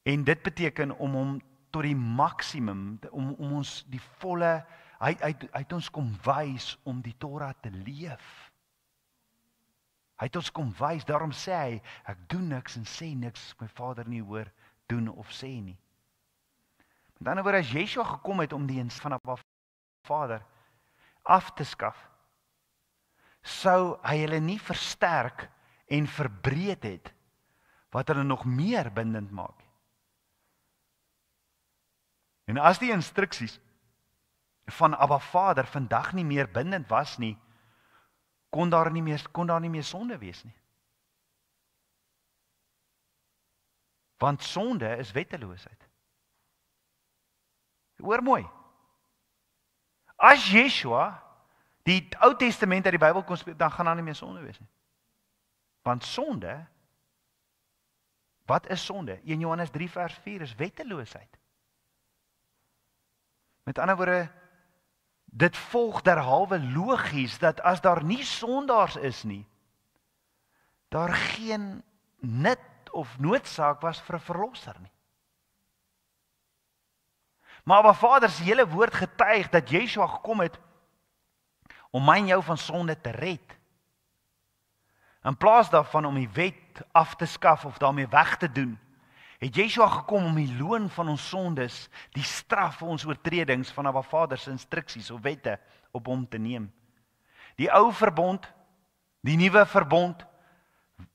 En dit beteken om hom tot die maksimum, om ons die volle, hy het ons kom wys om die Torah te leef. Hy het ons kom wys, daarom sê hy, ek doen niks en sê niks, my Vader nie hoor, doen of sê nie. Met ander woorde, as Yeshua gekom het om die diens van Abba Vader af te skaf, sou hy hulle nie versterk en verbreed het, wat hulle nog meer bindend maak. En as die instruksies van Abba Vader vandag nie meer bindend was nie, kon daar nie meer sonde wees nie. Want sonde is wetteloosheid. Hoor mooi. As Yeshua die Ou Testament uit die Bybel kon speel, dan gaan daar nie meer sonde wees nie. Want sonde, wat is sonde? 1 Johannes 3 vers 4 is wetteloosheid. Met ander woorde, dit volg derhalwe logies dat as daar nie sondaars is nie, daar geen nut of noodsaak was vir 'n verlosser nie. Maar Abba Vader se hele woord getuig dat Yeshua gekom het om my en jou van sonde te red. In plaas daarvan om die wet af te skaf of daarmee weg te doen, het Yeshua gekom om die loon van ons sondes, die straf vir ons oortredings van Abba Vader se instruksies of wette op hom te neem. Die ou verbond, die nuwe verbond,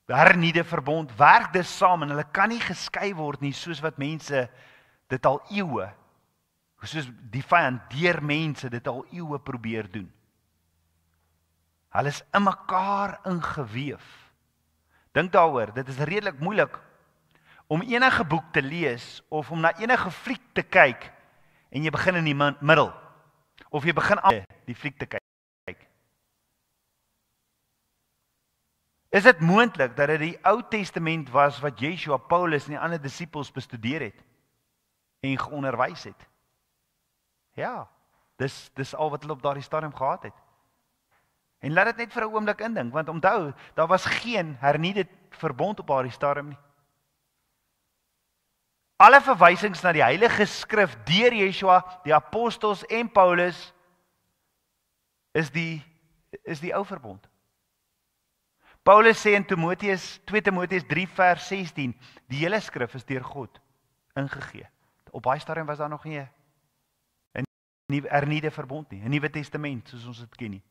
hernieude verbond, werk dus saam en hulle kan nie geskei word nie, soos wat mense dit al eeue, soos die vyand deur mense dit al eeue probeer doen. Hulle is in mekaar ingeweef. Dink daaroor, dit is redelik moeilik om enige boek te lees of om na enige fliek te kyk en jy begin in die middel of jy begin aan die fliek te kyk. Is dit moontlik dat dit die Ou Testament was wat Yeshua, Paulus en die ander disippels bestudeer het en geonderwys het? Ja, dis al wat hulle op daardie stadium gehad het. En laat dit net vir 'n oomblik indink, want onthou, daar was geen hernieude verbond op daardie stadium nie. Alle verwysings na die Heilige Skrif deur Yeshua, die apostels en Paulus is die ou verbond. Paulus sê in 2 Timoteus 3 vers 16, die hele skrif is deur God ingegee. Op daai stadium was daar nog nie 'n hernieude verbond nie, 'n Nuwe Testament soos ons dit ken nie.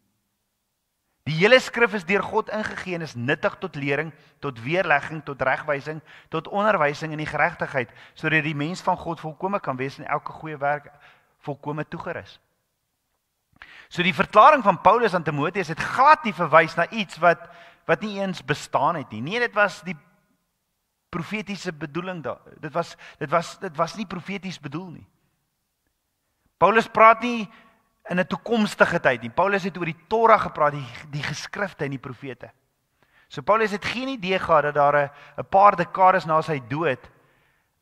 Die hele skrif is deur God ingegee en is nuttig tot lering, tot weerlegging, tot regwysing, tot onderwysing in die geregtigheid, sodat die mens van God volkome kan wees en elke goeie werk volkome toegerus. So die verklaring van Paulus aan Timoteus het glad nie verwys na iets wat nie eens bestaan het nie. Nee, dit was die profetiese bedoeling daar. Dit was nie profeties bedoel nie. Paulus praat nie in 'n toekomstige tyd nie. Paulus het oor die Torah gepraat, die geskrifte en die profete. So Paulus het geen idee gehad dat daar 'n paar dekades na sy dood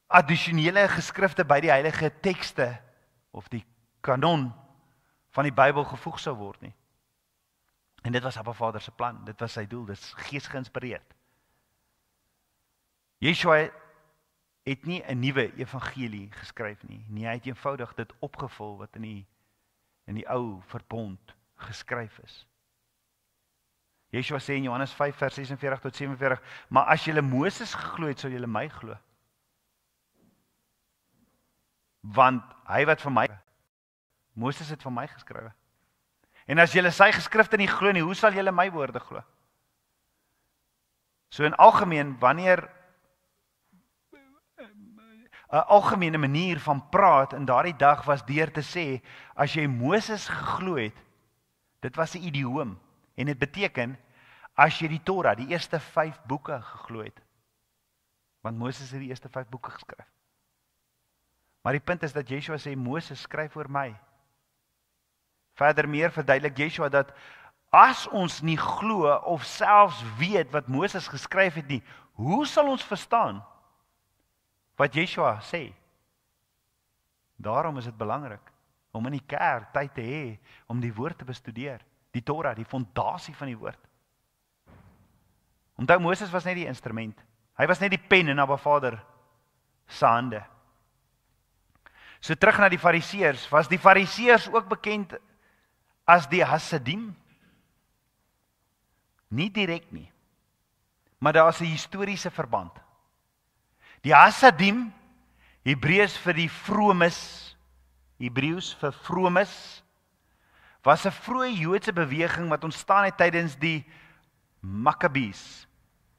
addisionele geskrifte by die heilige tekste of die kanon van die Bybel gevoeg sou word nie. En dit was Abba Vader se plan, dit was sy doel, dit is gees geïnspireerd. Yeshua het nie 'n nuwe evangelie geskryf nie. Nee, hy het eenvoudig dit opgevul wat in die ou verbond geskryf is. Yeshua sê in Johannes 5 vers 46 tot 47, maar as julle Moses geglo het, sou julle my glo. Want hy wat vir my, Moses het vir my geskrywe. En as julle sy geskrifte nie glo nie, hoe sal julle my woorde glo? So in algemeen, 'n algemene manier van praat in daardie dag was deur te sê, as jy Moses geglo het, dit was 'n idioom, en dit beteken, as jy die Torah, die eerste 5 boeke geglo het, want Moses het die eerste 5 boeke geskryf. Maar die punt is dat Yeshua sê, Moses skryf oor my. Verder meer verduidelik Yeshua dat, as ons nie glo, of selfs weet wat Moses geskryf het nie, hoe sal ons verstaan wat Yeshua sê? Daarom is dit belangrik om in die kerk tyd te hê om die woord te bestudeer, die Torah, die fondasie van die woord. Onthou, Moses was net die instrument. Hy was net die pen in Abba Vader se hande. So terug na die Fariseërs, was die Fariseërs ook bekend as die Hasidim? Nie direk nie, maar daar is 'n historiese verband. Die Hasidim, Hebreëus vir die vromes, Hebreëus vir vromes, was 'n vroeë Joodse beweging wat ontstaan het tydens die Makkabees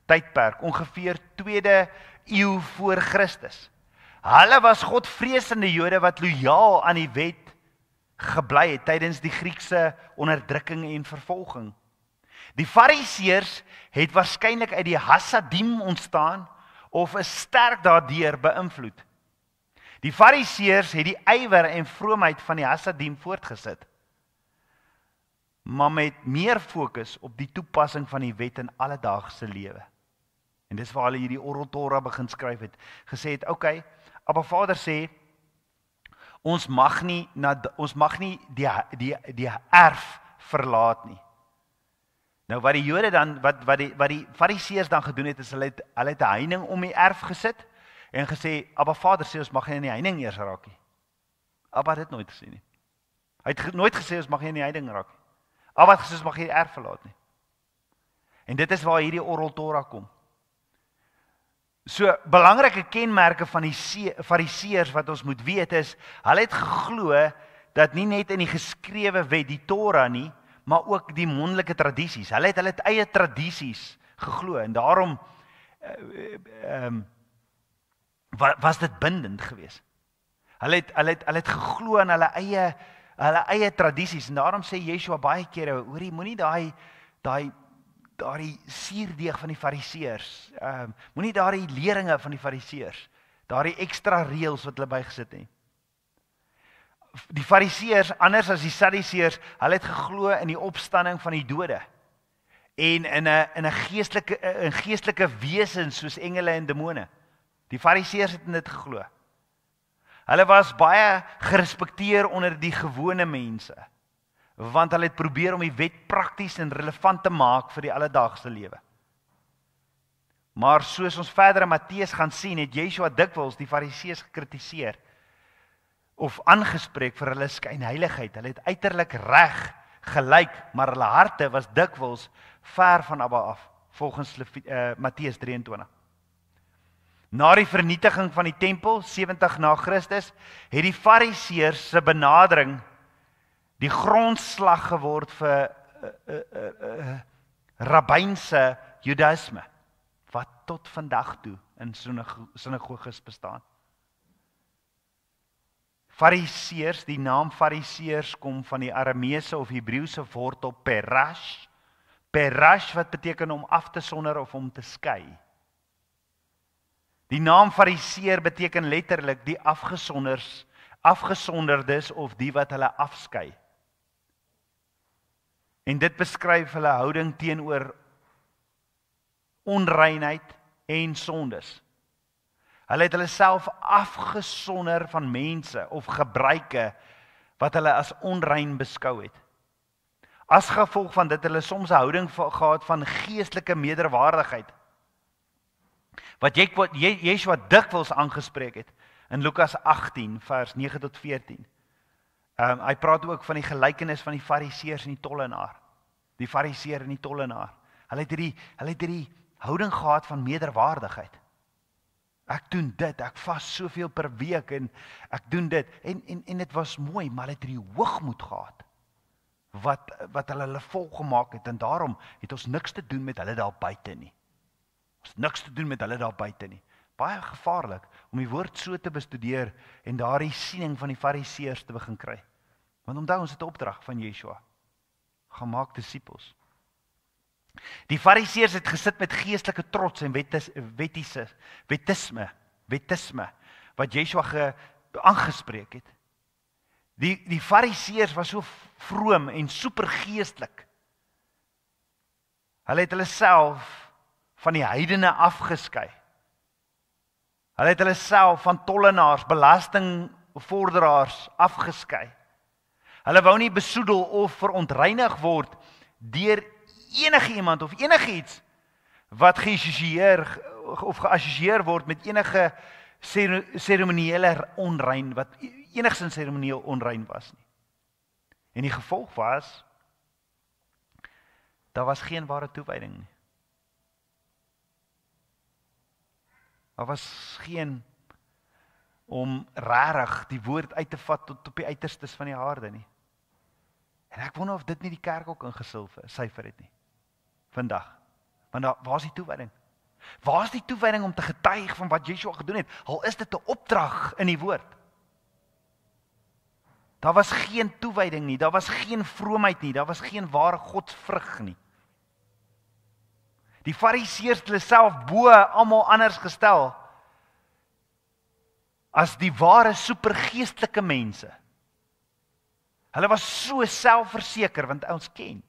tydperk, ongeveer 2de eeu voor Christus. Hulle was godvreesende Jode wat lojaal aan die wet gebly het tydens die Griekse onderdrukking en vervolging. Die Fariseërs het waarskynlik uit die Hasidim ontstaan of is sterk daardeur beïnvloed. Die Fariseërs het die ywer en vroomheid van die Hasidim voortgesit, maar met meer fokus op die toepassing van die wet in alledaagse lewe. En dis waar hulle hierdie Oral Torah begin skryf het, gesê het, okay, Abba Vader sê, ons mag nie die erf verlaat nie. Nou wat die Jode dan, wat die Fariseërs dan gedoen het, is hulle het 'n heining om die erf gesit, en gesê, Abba Vader sê, ons mag nie in die heining eers raak nie. Abba het dit nooit gesê nie. Hy het nooit gesê, ons mag nie in die heining raak nie. Abba het gesê, ons mag nie die erf verlaat nie. En dit is waar hierdie Oral Torah kom. So, belangrike kenmerke van die Fariseërs wat ons moet weet is, hulle het geglo dat nie net in die geskrewe wet, die Torah nie, maar ook die mondelike tradisies. Hulle het eie tradisies geglo, en daarom was dit bindend geweest. Hulle het geglo aan hulle eie tradisies, en daarom sê Yeshua baie kere, hoorie, moenie daardie suurdeeg van die Fariseërs, moenie daardie leringe van die Fariseërs, daardie ekstra reëls wat hulle bygesit het. Die Fariseërs, anders as die Sadduseërs, hulle het geglo in die opstanding van die dode, en in 'n geestelike wesens soos engele en demone. Die Fariseërs het in dit geglo. Hulle was baie gerespekteer onder die gewone mense, want hulle het probeer om die wet prakties en relevant te maak vir die alledaagse lewe. Maar soos ons verder in Matteus gaan sien, het Yeshua dikwels die Fariseërs gekritiseer of aangespreek vir hulle skynheiligheid. Hulle het uiterlik reg gelyk, maar hulle harte was dikwels ver van Abba af, volgens Matteus 23. Na die vernietiging van die tempel, 70 na Christus, het die Fariseërs se benadering die grondslag geword vir rabbynse Judaïsme, wat tot vandag toe in sinagoges bestaan. Fariseërs, die naam Fariseërs kom van die Arameese of Hebreëse wortel perash. Perash wat beteken om af te sonder of om te skei. Die naam Fariseer beteken letterlik die afgesonderdes of die wat hulle afskei. En dit beskryf hulle houding teenoor onreinheid en sondes. Hulle het hulle self afgesonder van mense of gebruike wat hulle as onrein beskou het. As gevolg van dit hulle soms 'n houding gehad van geestelike meerderwaardigheid, wat Yeshua dikwels aangespreek het in Lukas 18 vers 9 tot 14. Hy praat ook van die gelykenis van die Fariseërs en die tollenaar. Die Fariseer en die tollenaar. Hulle het hierdie houding gehad van meerderwaardigheid. Ek doen dit, ek vas soveel per week en ek doen dit. En dit was mooi, maar hulle het hierdie hoogmoed gehad wat hulle volgemaak het, en daarom het ons niks te doen met hulle daar buite nie. Ons niks te doen met hulle daar buite nie. baie gevaarlik om die woord so te bestudeer en daardie siening van die fariseërs te begin kry. Want onthou ons het 'n opdrag van Yeshua. Gaan maak disippels. Die fariseërs het gesit met geestelike trots en wettisme wat Yeshua aangespreek het. Die fariseërs was so vroom en supergeestelik. Hulle het hulle self van die heidene afgeskei. Hulle het hulle self van tollenaars, belastingvorderaars afgeskei. Hulle wou nie besoedel of verontreinig word deur enige iemand of enigiets wat geassosieer word met enige seremoniële onrein, wat enigstens seremonieel onrein was nie. En die gevolg was, daar was geen ware toewyding nie. Daar was geen om rarig die woord uit te vat tot op die uiterstes van die aarde nie. En ek wonder of dit nie die kerk ook ingesyfer het nie. Vandag. Want waar is die toewyding? Waar is die toewyding om te getuig van wat Yeshua gedoen het? Al is dit 'n opdrag in die woord. Daar was geen toewyding nie, daar was geen vroomheid nie, daar was geen ware godsvrug nie. Die fariseërs het hulle self bo almal anders gestel as die ware supergeestelike mense. Hulle was so selfverseker, want ons ken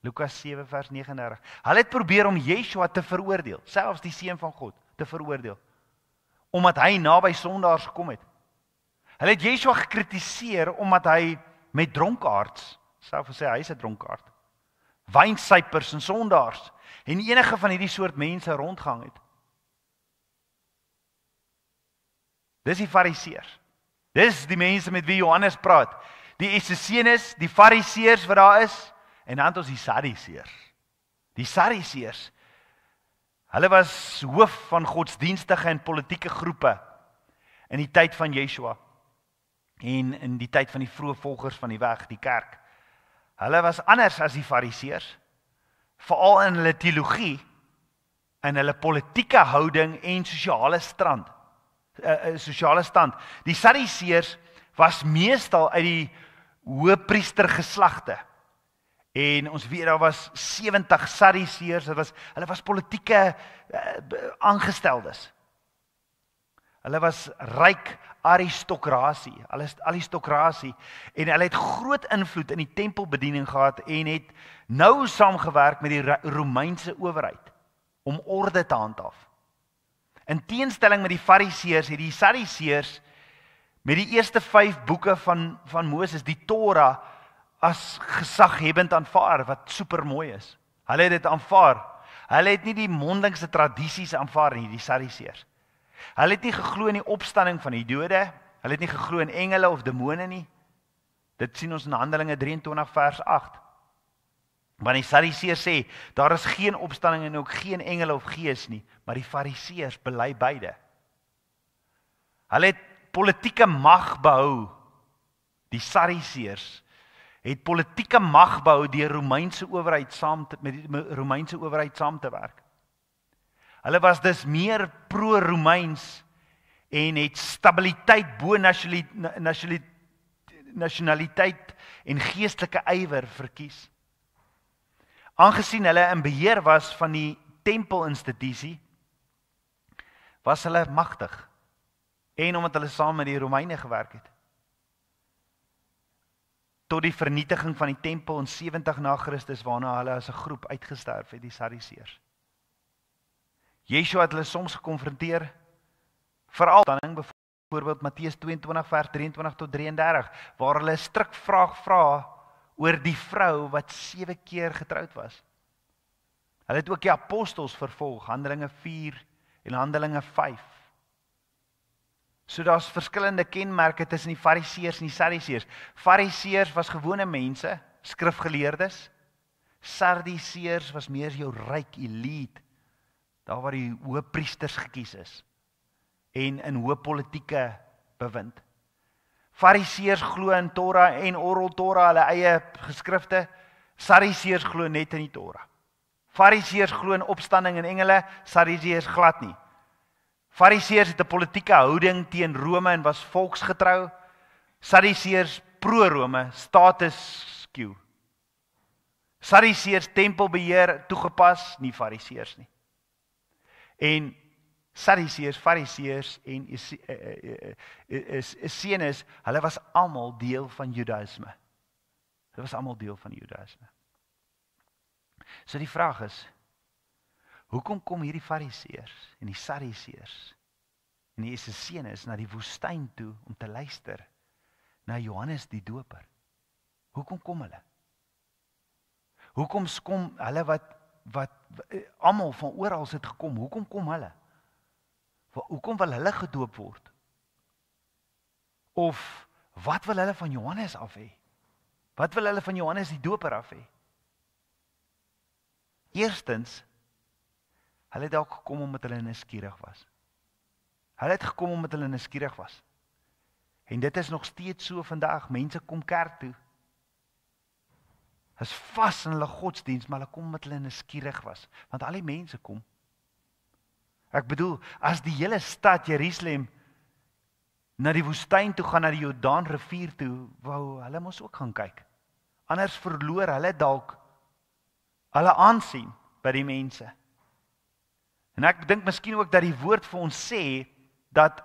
Lukas 7 vers 39. Hulle het probeer om Yeshua te veroordeel, selfs die seun van God te veroordeel, omdat hy naby sondaars gekom het. Hulle het Yeshua gekritiseer omdat hy met dronkaards, self gesê hy is 'n dronkaard, wynsuipers en sondaars en enige van hierdie soort mense rondgang het. Dis die fariseërs. Dis die mense met wie Johannes praat. Die Essenes, die fariseërs wat daar is, en dan ons die Sadduseërs. Die Sadduseërs, hulle was hoof van godsdienstige en politieke groepe in die tyd van Yeshua en in die tyd van die vroeë volgers van die weg, die kerk. Hulle was anders as die fariseërs, veral in hulle teologie, in hulle politieke houding en sosiale stand. Die Sadduseërs was meestal uit die hoëpriester geslagte. En ons weet daar was 70 Sadduseërs, hulle was politieke aangesteldes. Hulle was ryk aristokrasie en hulle het groot invloed in die tempelbediening gehad en het nou saamgewerk met die Romeinse owerheid om orde te handhaaf. In teenstelling met die fariseërs het die Sadduseërs met die eerste 5 boeke van Moses, die Torah, as gesaghebend aanvaar, wat supermooi is. Hulle het dit aanvaar. Hulle het nie die mondelingse tradisies aanvaar nie, die Sadduseërs. Hulle het nie geglo in die opstanding van die dode, hulle het nie geglo in engele of demone nie. Dit sien ons in Handelinge 23 vers 8. Want die Sadduseërs sê, daar is geen opstanding en ook geen engele of gees nie, maar die fariseërs bely beide. Hulle het politieke mag behou. Die Sadduseërs het politieke mag behou deur Romeinse owerheid met die Romeinse owerheid saam te werk. Hulle was dus meer pro-Romeins en het stabiliteit bo nasionaliteit en geestelike ywer verkies. Aangesien hulle in beheer was van die tempelinstitusie, was hulle magtig en omdat hulle saam met die Romeine gewerk het. Tot die vernietiging van die tempel in 70 na Christus, waarna hulle as 'n groep uitgesterf het, die Sadduseërs. Yeshua het hulle soms gekonfronteer, veral byvoorbeeld Matteus 22 vers 23 tot 33, waar hulle 'n strikvraag vra oor die vrou wat 7 keer getroud was. Hulle het ook die apostels vervolg, Handelinge 4 en Handelinge 5. So daar's verskillende kenmerke tussen die fariseërs en die Sadduseërs. Fariseërs was gewone mense, skrifgeleerdes. Sadduseërs was meer jou ryk elite, daar waar die hoëpriesters gekies is en in hoë politieke bewind. Fariseërs glo in Torah en oral Torah, hulle eie geskrifte. Sadduseërs glo net in die Torah. Fariseërs glo in opstanding en engele, Sadduseërs glad nie. Fariseërs het 'n politieke houding teen Rome en was volksgetrou. Sadduseërs pro-Rome, status quo. Sadduseërs tempelbeheer toegepas, nie Fariseërs nie. En Sadduseërs, Fariseërs en Essenes, hulle was almal deel van Judaïsme. Hulle was almal deel van Judaïsme. So die vraag is, hoekom kom hierdie Fariseërs en die Sadduseërs en die Essenes na die woestyn toe om te luister na Johannes die Doper? Hoekom kom hulle? Hoekom kom hulle wat almal van oral het gekom? Hoekom kom hulle? Hoekom wil hulle gedoop word? Of wat wil hulle van Johannes af hê? Wat wil hulle van Johannes die Doper af hê? Eerstens, hulle het dalk gekom omdat hulle nuuskierig was. Hulle het gekom omdat hulle nuuskierig was. En dit is nog steeds so vandag. Mense kom kerk toe. Is vas in hulle godsdiens, maar hulle kom omdat hulle nuuskierig was. Want al die mense kom. Ek bedoel, as die hele stad Jerusalem na die woestyn toe gaan, na die Jordaan rivier toe, wou hulle mos ook gaan kyk. Anders verloor hulle dalk hulle aansien by die mense. En ek dink miskien ook dat die woord vir ons sê, dat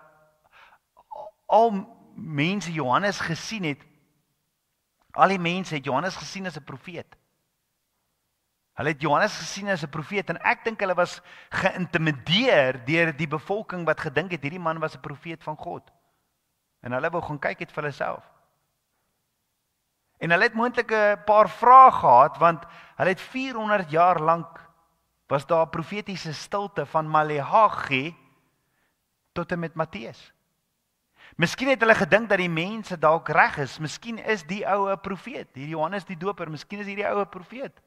al mense Johannes gesien het, al die mense het Johannes gesien as 'n profeet. Hulle het Johannes gesien as 'n profeet, en ek dink hulle was geïntimideer deur die bevolking wat gedink het, hierdie man was 'n profeet van God. En hulle wou gaan kyk het vir hulle self. En hulle het moontlik 'n paar vrae gehad, want hulle het 400 jaar lank, was daar 'n profetiese stilte van Maleagi tot en met Matteus. Miskien het hulle gedink dat die mense dalk reg is, miskien is die oue profeet, hierdie Johannes die Doper, miskien is hierdie oue profeet.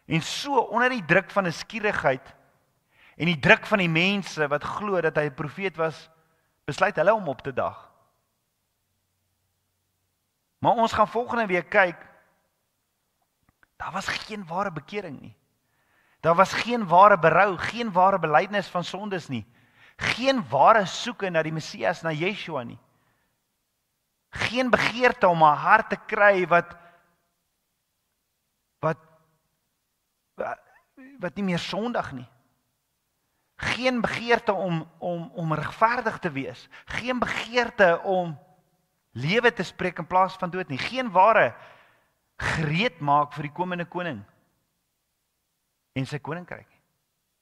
En so onder die druk van 'n skierigheid en die druk van die mense wat glo dat hy 'n profeet was, besluit hulle om op te dag. Maar ons gaan volgende week kyk, daar was geen ware bekering nie. Daar was geen ware berou, geen ware belydenis van sondes nie. Geen ware soeke na die Messias, na Yeshua nie. Geen begeerte om 'n hart te kry wat nie meer sondig nie. Geen begeerte om regverdig te wees. Geen begeerte om lewe te spreek in plaas van dood nie. Geen ware gereed maak vir die komende koning en sy koninkryk.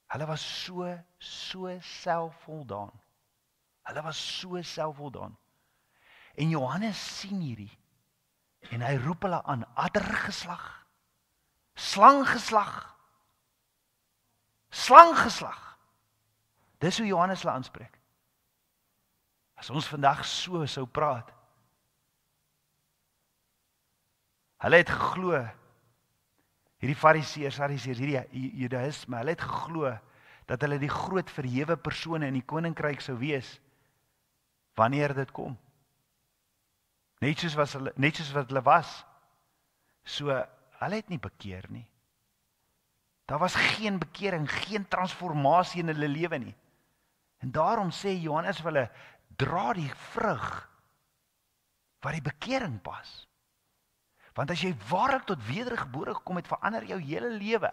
Hulle was so selfvoldaan. Hulle was so selfvoldaan. En Johannes sien hierdie en hy roep hulle aan, addergeslag, slanggeslag, slanggeslag. Dis hoe Johannes hulle aanspreek. As ons vandag so sou praat. Hulle het geglo, hierdie Fariseërs, hierdie Judaïsme, hulle het geglo dat hulle die groot verhewe persone in die koninkryk sou wees wanneer dit kom. Net soos wat hulle was. So, hulle het nie bekeer nie. Daar was geen bekering, geen transformasie in hulle lewe nie. En daarom sê Johannes vir hulle, dra die vrug wat die bekering pas. Want as jy waarlik tot wedergebore gekom het, verander jou hele lewe.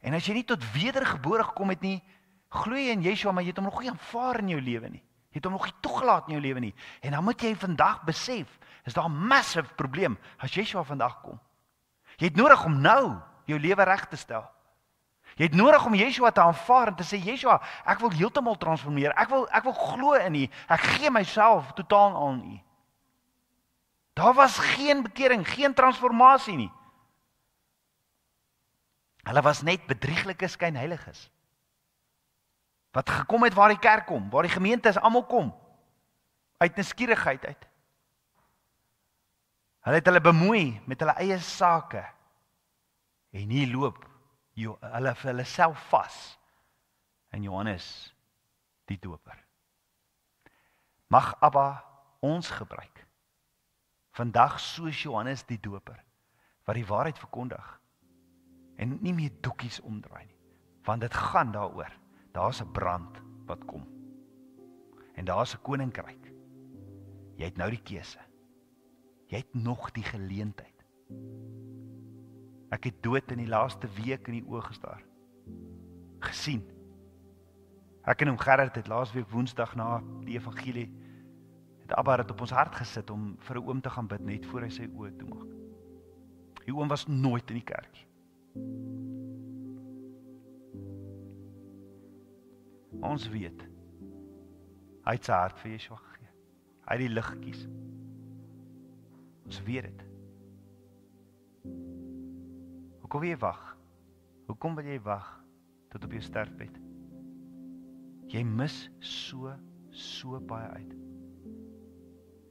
En as jy nie tot wedergebore gekom het nie, glo jy in Yeshua, maar jy het hom nog nie aanvaar in jou lewe nie. Jy het hom nog nie toegelaat in jou lewe nie. En dan moet jy vandag besef, is daar 'n massive probleem as Yeshua vandag kom. Jy het nodig om nou jou lewe reg te stel. Jy het nodig om Yeshua te aanvaar en te sê, Yeshua, ek wil heeltemal transformeer. Ek wil glo in U. Ek gee myself totaal aan U. Daar was geen bekering, geen transformasie nie. Hulle was net bedrieglike skynheiliges. Wat gekom het waar die kerk kom, waar die gemeente is, almal kom. Uit nuuskierigheid uit. Hulle het hulle bemoei met hulle eie sake. En hier loop hulle vir hulle self vas in Johannes die Doper. Mag Abba ons gebruik. Vandag soos Johannes die Doper, wat die waarheid verkondig en nie meer doekies omdraai nie, want dit gaan daaroor Daar's 'n brand wat kom. En daar's 'n koninkryk. Jy het nou die keuse. Jy het nog die geleentheid. Ek het dood in die laaste week in die oë gestaar. Gesien. Ek en Gerrit het laasweek Woensdag na die evangelie het Abba het op ons hart gesit om vir 'n oom te gaan bid net voor hy sy oë toemaak. Die oom was nooit in die kerk. Ons weet, hy het sy hart vir Yeshua gegee. Hy het die lig gekies. Ons weet dit. Hoekom wil jy wag? Hoekom wil jy wag tot op jou sterfbed? Jy mis so baie uit.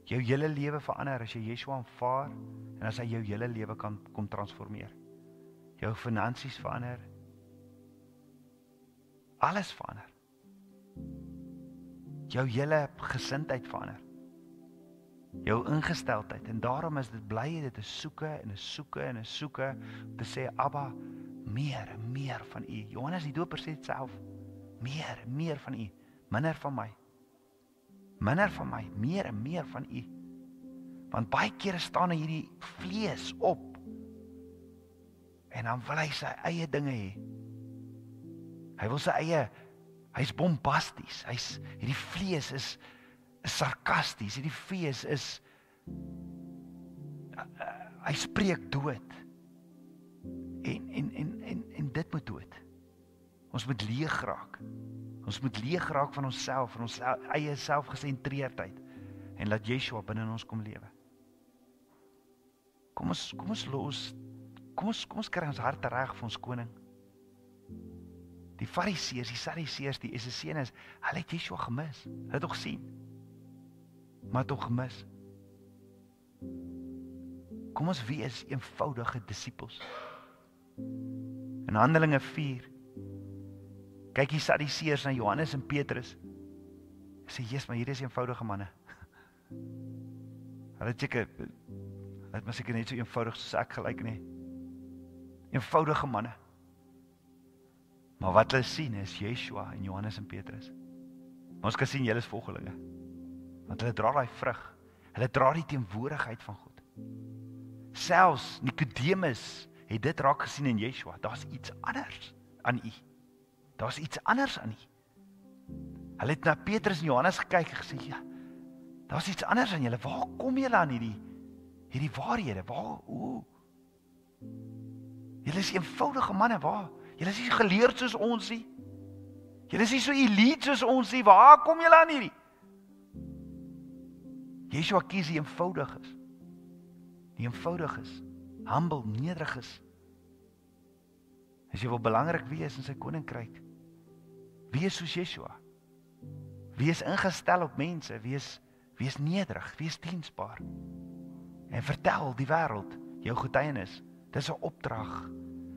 Jou hele lewe verander as jy Yeshua aanvaar en as hy jou hele lewe kan kom transformeer. Jou finansies verander. Alles verander. Jou hele gesindheid verander. Jou ingesteldheid. En daarom is dit bly dit is soeke en 'n soeke en 'n soeke om te sê Abba, meer en meer van U. Johannes die Doper sê dit self. Meer van U, minder van my. Minder van my, meer en meer van U. Want baie kere staan hy hierdie vlees op. En dan wil hy sy eie dinge hê. Hy wil sy eie, hy's bombasties. Hierdie vlees is sarkasties. Hierdie vlees is hy spreek dood. En dit moet dood. Ons moet leeg raak. Ons moet leeg raak van onsself, van ons eie selfgesentreerdheid en laat Yeshua binne in ons kom lewe. Kom ons kry ons harte reg vir ons koning. Die Fariseërs, die Sadduseërs, die Essenes, hulle het Yeshua gemis. Hulle het hom gesien. Maar het hom gemis. Kom ons wees eenvoudige disippels. In Handelinge 4 kyk die Sadduseërs na Johannes en Petrus. Sê, "Jesus, maar hier is eenvoudige manne." Hulle het maar seker net so eenvoudig soos ek gelyk nie. Eenvoudige manne. Maar wat hulle sien is Yeshua en Johannes en Petrus. Maar ons kan sien julle is volgelinge. Want hulle dra daai vrug. Hulle dra die teenwoordigheid van God. Selfs Nikodemus het dit raak gesien in Yeshua. Daar's iets anders aan U. Daar's iets anders aan U. Hulle het na Petrus en Johannes gekyk en gesê, "Ja, daar's iets anders aan julle. Waar kom julle aan hierdie waarhede? Hoe? Julle is eenvoudige manne, waar? Julle is nie geleerd soos ons nie. Julle is nie so elite soos ons nie. Waar kom julle aan hierdie?" Yeshua kies die eenvoudiges. Die eenvoudiges, humble, nederiges. As jy wil belangrik wees in sy koninkryk, wees soos Yeshua. Wees ingestel op mense, wees nederig, wees diensbaar. En vertel die wêreld jou getuienis. Dis 'n opdrag.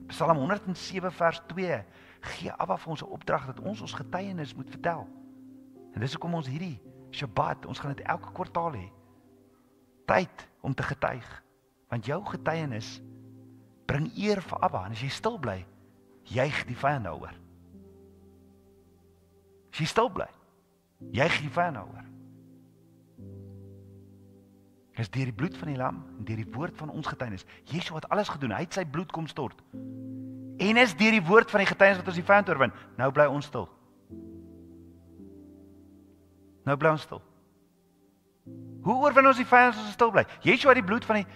Psalm 107 vers 2 gee Abba vir ons 'n opdrag dat ons getuienis moet vertel. En dis hoekom ons hierdie Shabbat, ons gaan dit elke kwartaal hê. Tyd om te getuig. Want jou getuienis bring eer vir Abba. En as jy stil bly, juig die vyand daaroor. As jy stil bly, juig die vyand daaroor. Dis deur die bloed van die lam en deur die woord van ons getuienis. Yeshua het alles gedoen. Hy het sy bloed kom stort. En is deur die woord van die getuienis wat ons die vyand oorwin. Nou bly ons stil. Nou bly ons stil. Hoe oorwin ons die vyand as ons stil bly? Yeshua het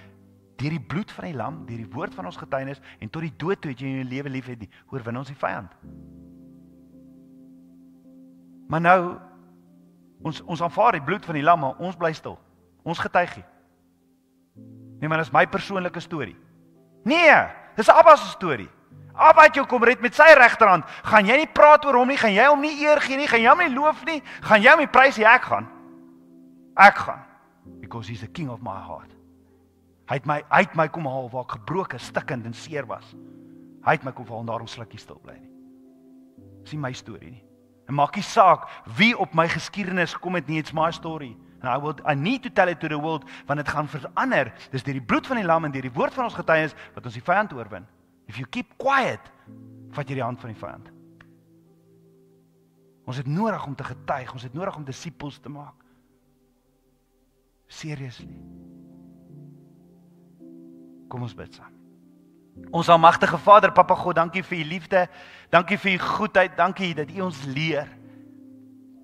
deur die bloed van die lam, deur die woord van ons getuienis en tot die dood toe het jy in jou lewe lief het, oorwin ons die vyand. Maar nou ons aanvaar die bloed van die lam, maar ons bly stil. Ons getuig nie. Nee, maar dis my persoonlike storie. Nee, dis Abba se storie. Abba het jou kom red met sy regterhand. Gaan jy nie praat oor hom nie, gaan jy hom nie eer gee nie, gaan jy hom nie loof nie, gaan jy hom nie prys nie, ek gaan. Ek gaan. Because he's the king of my heart. Hy het my kom haal waar ek gebroken, stikkend en seer was. Hy het my kom haal en daarom sal ek nie stil bly nie. Dis nie my storie nie. En maak nie saak wie op my geskiedenis kom het nie, it's my story. And I need to tell it to the world, want dit gaan verander. Dis deur die bloed van die lam en deur die woord van ons getuienis wat ons die vyand oorwin. If you keep quiet, vat jy die hand van die vyand. Ons het nodig om te getuig, ons het nodig om disippels te maak. Seriously. Kom ons bid saam. Ons almagtige Vader, Papa God, dankie vir u liefde, dankie vir u goedheid, dankie dat u ons leer.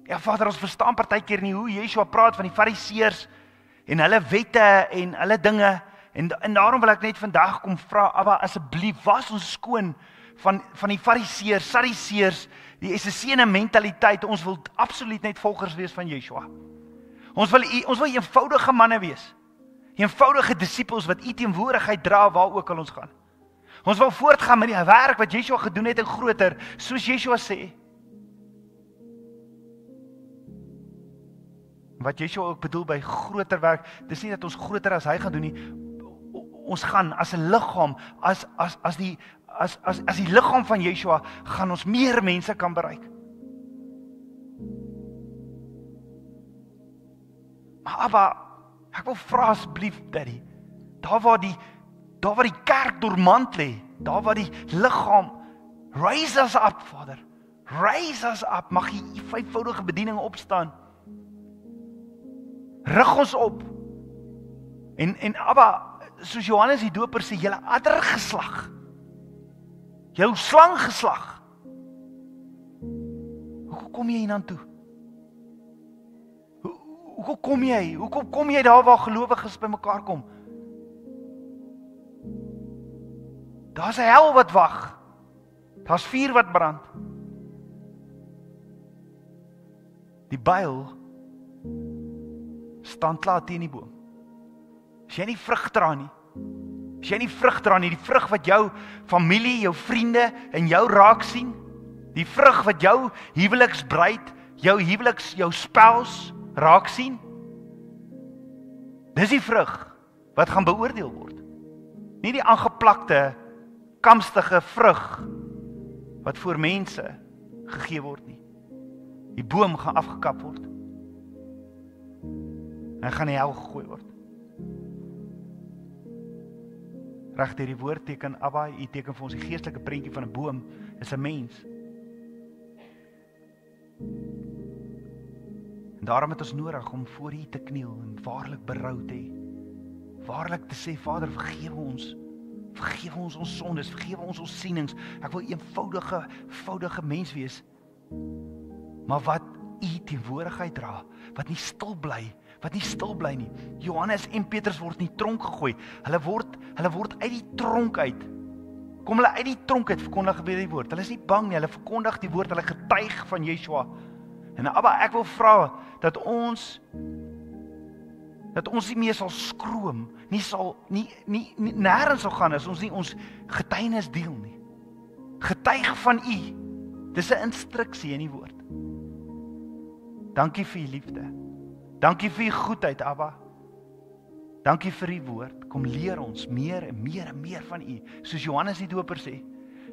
Ja Vader, ons verstaan partykeer nie hoe Yeshua praat van die Fariseërs en hulle wette en hulle dinge, en daarom wil ek net vandag kom vra, Abba, asseblief, was ons skoon van die Fariseërs, Sadduseërs, die essentiële mentaliteit. Ons wil absoluut net volgers wees van Yeshua. Ons wil eenvoudige manne wees. Eenvoudige disippels wat u teenwoordigheid dra waar ook al ons gaan. Ons wil voortgaan met die werk wat Yeshua gedoen het en groter, soos Yeshua sê. Wat Yeshua ook bedoel by groter werk, dis nie dat ons groter as hy gaan doen nie. Ons gaan as 'n liggaam, as die liggaam van Yeshua, gaan ons meer mense kan bereik. Maar Abba, ek wil vra asseblief, Daddy, daar waar die kerk dormant lê, daar waar die liggaam, raise us up, Vader, raise us up, mag die vyfvoudige bediening opstaan, rig ons op, en Abba, soos Johannes die Doper sê, julle addergeslag, jou slanggeslag, hoe kom jy hiernatoe? Hoekom kom jy daar waar gelowiges by mekaar kom? Daar's 'n hel wat wag. Daar's vuur wat brand. Die byl staan klaar teen die boom. As jy nie vrug dra nie, die vrug wat jou familie, jou vriende en jou raak sien, die vrug wat jou huweliksbruid, jou spouse raak sien, dis die vrug wat gaan beoordeel word. Nie die aangeplakte, kamstige vrug wat voor mense gegee word nie. Die boom gaan afgekap word. En gaan in die hel gegooi word. Reg deur die woord teken Abba, u teken vir ons die geestelike prentjie van 'n boom, is 'n mens. En daarom het ons nodig om voor u te kniel en waarlik berou te hê. Waarlik te sê, Vader, vergewe ons ons sondes, vergewe ons ons sienings. Ek wil 'n eenvoudige mens wees, maar wat u teenwoordigheid dra, wat nie stil bly nie. Johannes en Petrus word in die tronk gegooi. Hulle word uit die tronk uit. Kom hulle uit die tronk uit, verkondig weer die woord. Hulle is nie bang nie, hulle verkondig die woord, hulle getuig van Yeshua. En Abba, ek wil vra dat ons nie meer sal skroom, nie nêrens sal gaan as ons nie ons getuienis deel nie. Getuig van u. Dis 'n instruksie in die woord. Dankie vir u liefde. Dankie vir u goedheid, Abba. Dankie vir u woord. Kom leer ons meer en meer van u. Soos Johannes die Doper sê,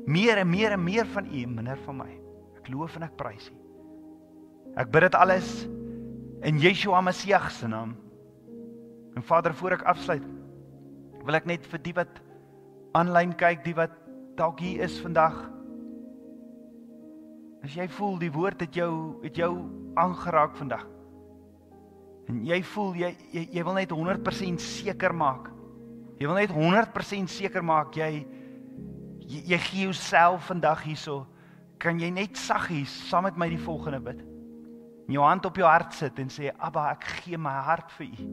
meer en meer van u, minder van my. Ek loof en ek prys u. Ek bid dit alles in Yeshua Messiah se naam. En Vader, voor ek afsluit, wil ek net vir die wat aanlyn kyk, die wat dalk hier is vandag, as jy voel die woord het jou aangeraak vandag, en jy voel, jy wil net 100% seker maak, jy gee jouself vandag hierso, kan jy net saggies saam met my die volgende bid, en jou hand op jou hart sit en sê, Abba, ek gee my hart vir u.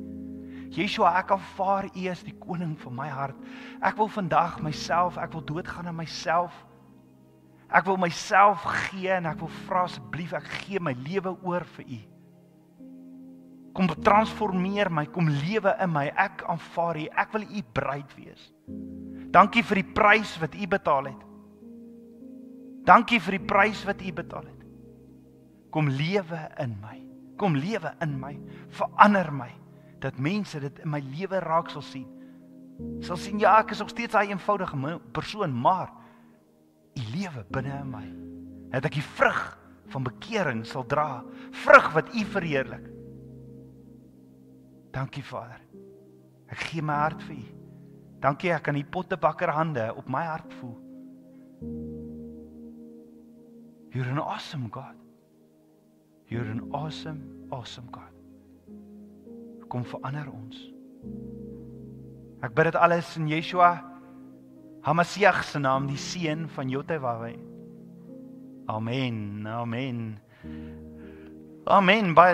Yeshua, ek aanvaar u as die koning van my hart. Ek wil vandag ek wil doodgaan aan myself. Ek wil myself gee en ek wil vra asseblief, ek gee my lewe oor vir u. Kom transformeer my, kom lewe in my. Ek aanvaar u, ek wil u bruid wees. Dankie vir die prys wat u betaal het. Dankie vir die prys wat u betaal het. Kom lewe in my. Verander my. Dat mense dit in my lewe raak sal sien. Sal sien, ja, ek is nog steeds 'n eenvoudige persoon, maar u lewe binne in my. Dat ek die vrug van bekering sal dra, vrug wat u verheerlik. Dankie, Vader. Ek gee my hart vir u. Dankie, ek kan die pottebakker hande op my hart voel. You're an awesome God. You're an awesome, awesome God. Kom verander ons. Ek bid dit alles in Yeshua HaMashiach se naam, die seun van Yotevaweh. Amen, amen. Amen. Baie